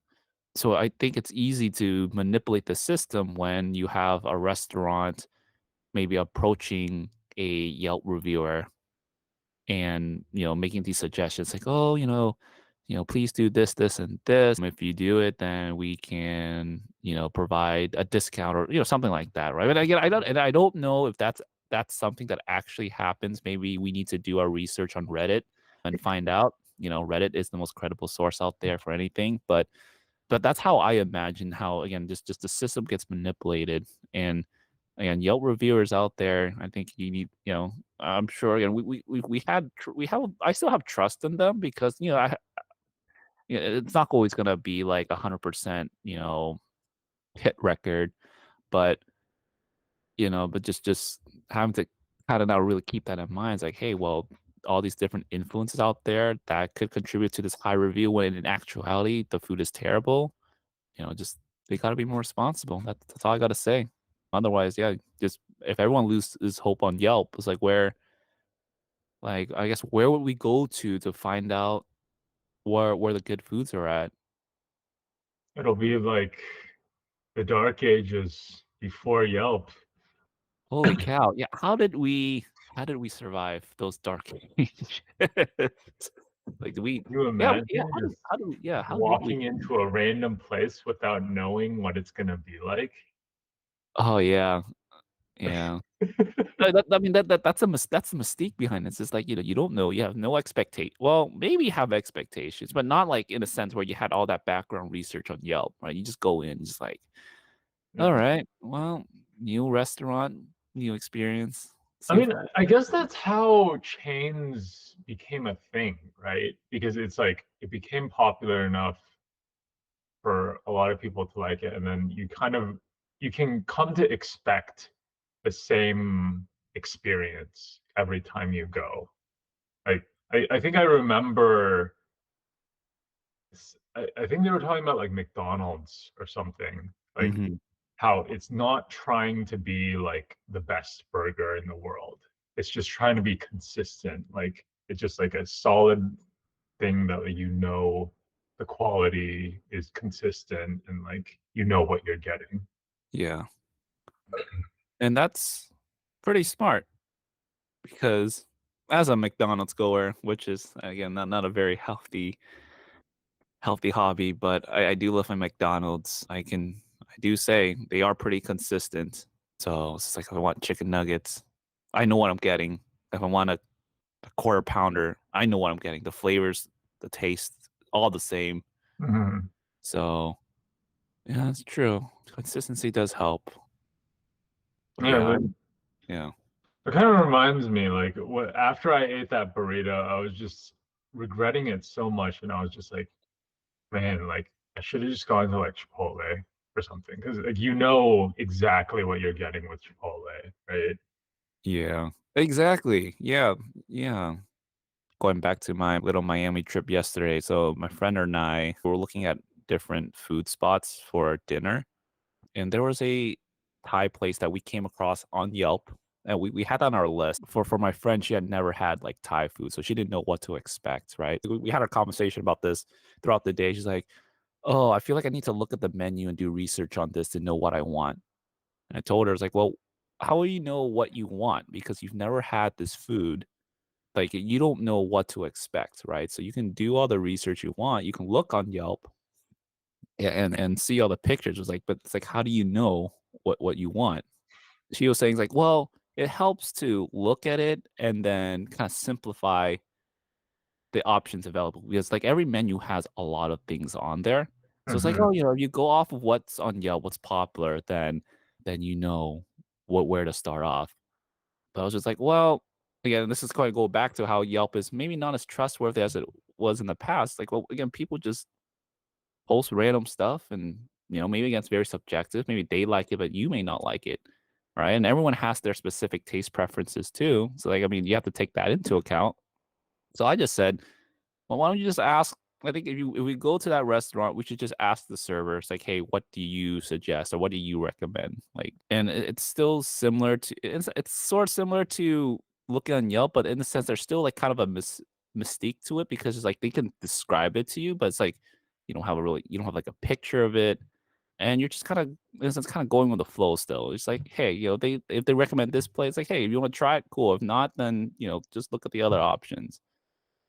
S1: So I think it's easy to manipulate the system when you have a restaurant maybe approaching a Yelp reviewer and, making these suggestions like, "Oh, please do this, this, and this. If you do it, then we can, provide a discount," or, something like that, right? But again, I don't know if that's something that actually happens. Maybe we need to do our research on Reddit and find out. Reddit is the most credible source out there for anything, but that's how I imagine how, again, just the system gets manipulated. And again, Yelp reviewers out there, I think you need, I'm sure, again, we have I still have trust in them because, it's not always gonna be like 100%, hit record, but, but just having to kind of now really keep that in mind. It's like, hey, well, all these different influences out there that could contribute to this high review when in actuality the food is terrible. Just they gotta be more responsible. That's all I gotta say. Otherwise, yeah, just if everyone loses hope on Yelp, it's like I guess where would we go to find out where the good foods are at?
S2: It'll be like the dark ages before Yelp.
S1: Holy cow! Yeah, how did we survive those dark ages? Like, do we
S2: Can you
S1: yeah,
S2: imagine just
S1: how do yeah, how did we
S2: walking into a random place without knowing what it's gonna be like?
S1: Oh, yeah, yeah. I mean, that's the mystique behind it. It's just like, you don't know, you have no expectation. Well, maybe you have expectations, but not, like, in a sense where you had all that background research on Yelp, right? You just go in, just like,
S2: Yeah.
S1: "Alright, well, new restaurant, new experience,
S2: I
S1: see if
S2: mean,
S1: I."
S2: I guess that's how chains became a thing, right? Because it's like it became popular enough for a lot of people to like it, and then you can come to expect the same experience every time you go. Like I think I remember I think they were talking about like McDonald's or something. Like
S1: Mhm.
S2: how it's not trying to be like the best burger in the world. It's just trying to be consistent. Like it's just like a solid thing that like, the quality is consistent and like you know what you're getting.
S1: Yeah, and that's pretty smart because as a McDonald's goer, which is, again, not a very healthy hobby, but I do love my McDonald's. I do say they are pretty consistent. So it's just like if I want chicken nuggets, I know what I'm getting. If I want a quarter pounder, I know what I'm getting. The flavors, the taste, all the same.
S2: Mhm.
S1: So yeah, that's true. Consistency does help. But
S2: Yeah,
S1: yeah,
S2: that,
S1: yeah,
S2: it kind of reminds me like what after I ate that burrito, I was just regretting it so much, and I was just like, man, like I should have just gone to like Chipotle or something because like you know exactly what you're getting with Chipotle, right?
S1: yeah. Exactly. Yeah, yeah. Going back to my little Miami trip yesterday, so my friend and I were looking at different food spots for dinner, and there was a Thai place that we came across on Yelp, and we had on our list. For my friend, she had never had, like, Thai food, so she didn't know what to expect, right? We had a conversation about this throughout the day. She's like, "Oh, I feel like I need to look at the menu and do research on this to know what I want." And I told her, I was like, "Well, how will you know what you want? Because you've never had this food, like, you don't know what to expect, right? So you can do all the research you want. You can look on Yelp and see all the pictures. It's like, but it's like, how do you know what you want? She was saying like, well, it helps to look at it and then kind of simplify the options available because like every menu has a lot of things on there. So it's like,
S2: Hmm.
S1: oh, if you go off of what's on Yelp, what's popular, then you know where to start off. But I was just like, well, again, this is going to go back to how Yelp is maybe not as trustworthy as it was in the past. Like, well, again, people just post random stuff and, maybe again, it's very subjective. Maybe they like it, but you may not like it. Right. And everyone has their specific taste preferences too. So, like, I mean, you have to take that into account. So I just said, well, why don't you just ask? I think if we go to that restaurant, we should just ask the server. It's like, hey, what do you suggest or what do you recommend? Like, and it's still similar to it's sort of similar to looking on Yelp, but in a sense, there's still like kind of a mystique to it because it's like they can describe it to you, but it's like you don't have like a picture of it, and you're just kind of in a sense kind of going with the flow still. It's like, hey, they if they recommend this place, like, hey, if you want to try it, cool. If not, then just look at the other options.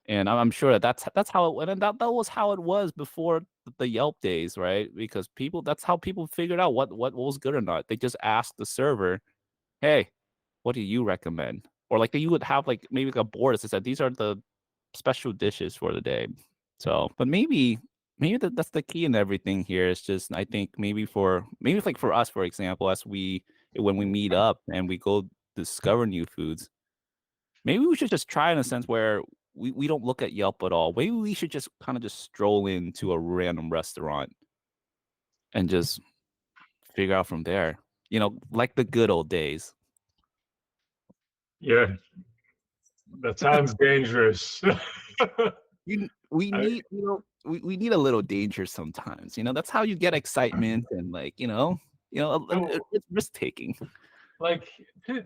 S1: And I'm sure that that's how it went, and that was how it was before the Yelp days, right? Because that's how people figured out what was good or not. They just asked the server, "Hey, what do you recommend?" Or, like, you would have, like, maybe, like, a board that said, "These are the special dishes for the day." So, but maybe that's the key in everything here. It's just I think maybe, like, for us, for example, as when we meet up and we go discover new foods, maybe we should just try in a sense where we don't look at Yelp at all. Maybe we should just kinda just stroll into a random restaurant and just figure out from there, like the good old days.
S2: Yeah, that sounds dangerous.
S1: We
S2: I,
S1: need we need a little danger sometimes, that's how you get excitement and, like,
S2: so,
S1: it's risk taking.
S2: like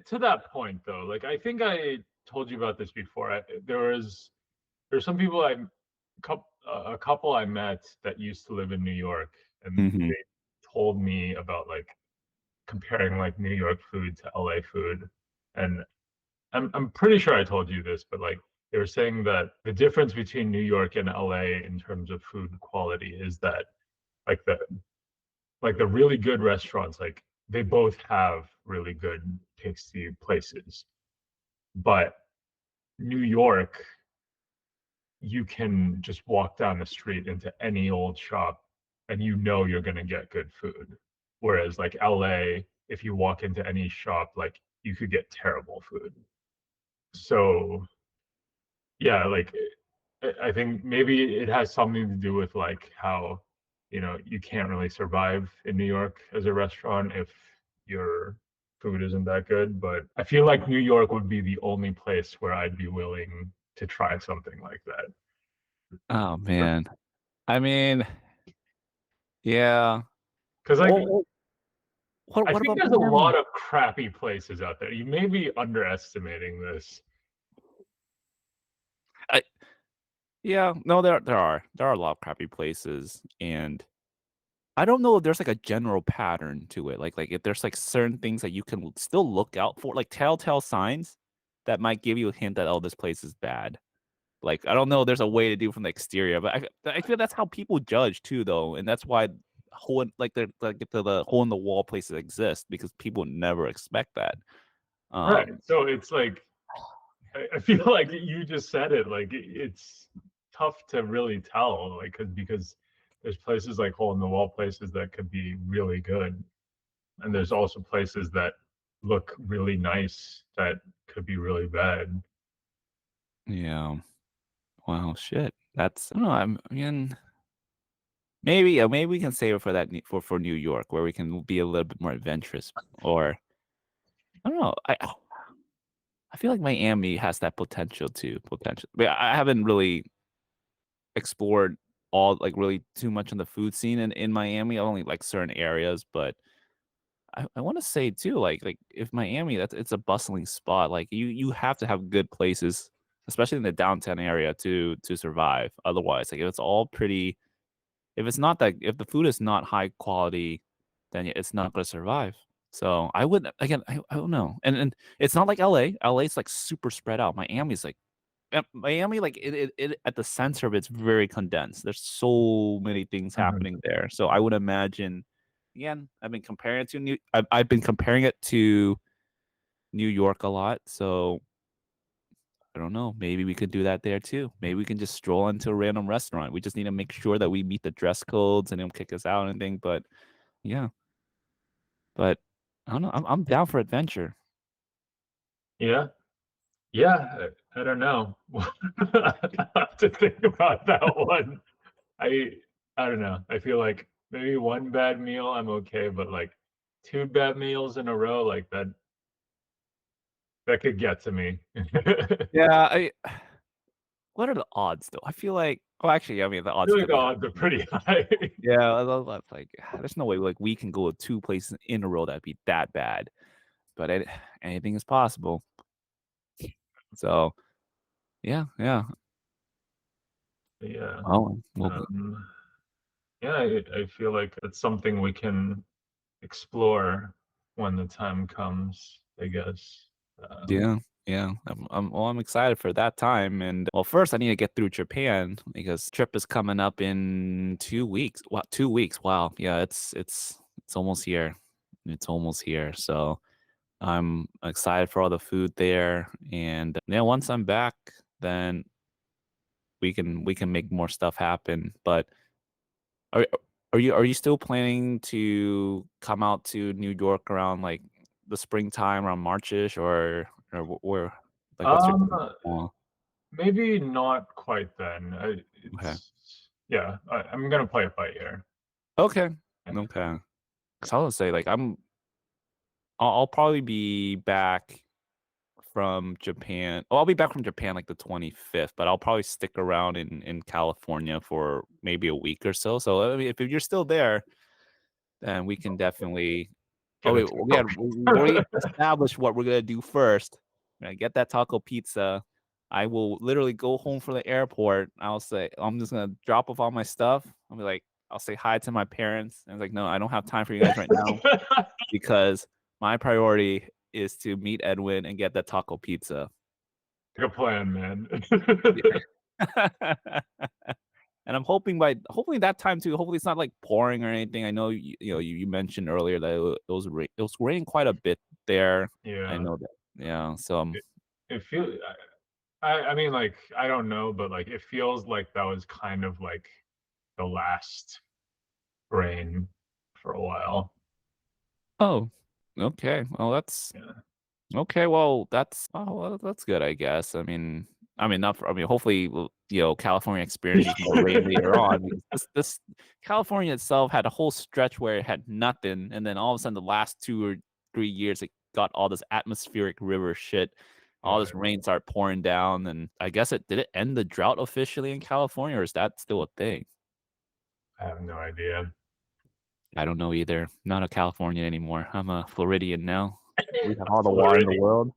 S2: to that point though, like I think I told you about this before. There's some people a couple I met that used to live in New York, and
S1: Mhm.
S2: they told me about like comparing like New York food to LA food, and I'm pretty sure I told you this, but like They were saying that the difference between New York and LA in terms of food quality is that like the really good restaurants, like they both have really good tasty places. But New York, you can just walk down the street into any old shop and you know you're gonna get good food. Whereas like LA, if you walk into any shop, like you could get terrible food. So yeah, like I think maybe it has something to do with like how, you can't really survive in New York as a restaurant if your food isn't that good. But I feel like New York would be the only place where I'd be willing to try something like that.
S1: Oh, man. I mean, yeah.
S2: Because like
S1: Well,
S2: I
S1: what
S2: think
S1: about
S2: there's a
S1: Miami?
S2: lot of crappy places out there. You may be underestimating this.
S1: I Yeah, no, there are a lot of crappy places, and I don't know if there's, like, a general pattern to it, like, if there's, like, certain things that you can still look out for, like, telltale signs that might give you a hint that, "Oh, this place is bad." Like, I don't know if there's a way to do from the exterior, but I feel that's how people judge too, though, and that's why the hole in the wall places exist because people never expect that.
S2: Right.
S1: Um,
S2: So it's like I feel like you just said it. Like it's tough to really tell, like because there's places like hole in the wall places that could be really good, and there's also places that look really nice that could be really bad.
S1: yeah. Wow, shit. That's I don't know, I mean, maybe, yeah, maybe we can save it for that for New York where we can be a little bit more adventurous, or I don't know, I feel like Miami has that potential too, but I haven't really explored all like, really too much on the food scene in Miami, only, like, certain areas, but I wanna say too, like, if Miami, it's a bustling spot, like, you have to have good places, especially in the downtown area to survive, otherwise, like, if it's all pretty if it's not that if the food is not high quality, then it's not gonna survive. So, I would again, I don't know, and it's not like LA. LA is, like, super spread out. Miami's, like Miami, like, it at the center of it's very condensed. There's so many things
S2: Mhm.
S1: happening there. So, I would imagine again, I've been comparing it to New York a lot, so I don't know, maybe we could do that there too. Maybe we can just stroll into a random restaurant. We just need to make sure that we meet the dress codes and they don't kick us out or anything, but yeah, but I don't know, I'm down for adventure.
S2: Yeah, yeah. I don't know. I have to think about that one. I I don't know. I feel like maybe one bad meal I'm okay, but like two bad meals in a row, like that could get to me. I
S1: Yeah, I what are the odds though? I feel like actually, I mean, the odds
S2: feel like
S1: could
S2: the
S1: be
S2: odds are pretty high.
S1: yeah, that's like there's no way like we can go to 2 places in a row that'd be that bad, but anything is possible. So, yeah, yeah.
S2: Yeah.
S1: Well,
S2: Um, yeah, I feel like it's something we can explore when the time comes, I guess.
S1: yeah, yeah. I'm excited for that time, and well, first I need to get through Japan because trip is coming up in 2 weeks. Wow, 2 weeks. Wow. Yeah, it's almost here. It's almost here. So I'm excited for all the food there, and yeah, once I'm back, then we can make more stuff happen. But are are you still planning to come out to New York around like the springtime, around Marchish, or where like what's your
S2: um,
S1: well,
S2: maybe not quite then.
S1: okay.
S2: Yeah, I'm gonna play it by ear.
S1: Okay.
S2: Yeah.
S1: Okay. 'Cause I was gonna say like I'll probably be back from Japan. Oh, I'll be back from Japan like the 25th, but I'll probably stick around in California for maybe a week or so. So I mean, if you're still there, then we can definitely oh,
S2: Get a
S1: wait, we had we
S2: taco.
S1: established what we're gonna do first. When I get that taco pizza, I will literally go home from the airport. I'll say, I'm just gonna drop off all my stuff. I'll be like, I'll say hi to my parents. And I was like, no, I don't have time for you guys right now because my priority is to meet Edwin and get that taco pizza.
S2: Like a plan, man.
S1: Yeah. And I'm hoping by hopefully that time too, hopefully it's not, like, pouring or anything. I know you mentioned earlier that it was raining quite a bit there. I
S2: Yeah.
S1: know that. Yeah, so,
S2: It it feel I mean, like, I don't know, but, like, it feels like that was kind of, like, the last rain for a while.
S1: oh, okay. Well, that's
S2: Yeah.
S1: okay, well, that's good, I guess. Not for hopefully, California experiences more rain later on because this California itself had a whole stretch where it had nothing, and then all of a sudden, the last 2 or 3 years, it got all this atmospheric river shit. All this
S2: Right.
S1: rain started pouring down, and I guess it did it end the drought officially in California, or is that still a thing?
S2: I have no idea.
S1: I don't know either. Not a Californian anymore. I'm a Floridian now. We have all the water in the
S2: Floridian.
S1: world.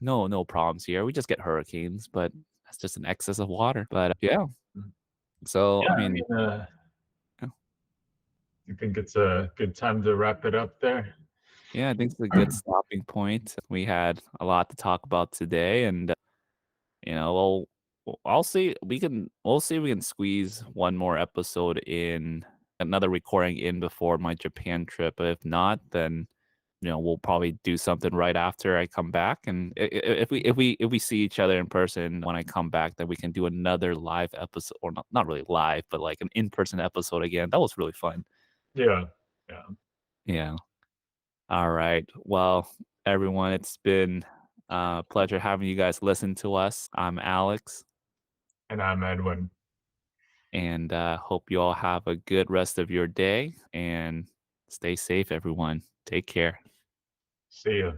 S1: No problems here. We just get hurricanes, but that's just an excess of water. But yeah, so
S2: Yeah,
S1: I
S2: I
S1: mean,
S2: mean,
S1: yeah,
S2: you think it's a good time to wrap it up there?
S1: yeah, I think it's a good stopping point. We had a lot to talk about today, and I'll see. We'll see if we can squeeze one more episode in, another recording in before my Japan trip. But if not, then we'll probably do something right after I come back. And if we see each other in person when I come back, then we can do another live episode, or not really live, but like an in person episode again. That was really fun.
S2: Yeah, yeah,
S1: Yeah. All right. Well, everyone, it's been a pleasure having you guys listen to us. I'm Alex,
S2: and I'm Edwin.
S1: and hope you all have a good rest of your day and stay safe, everyone. Take care.
S2: See ya.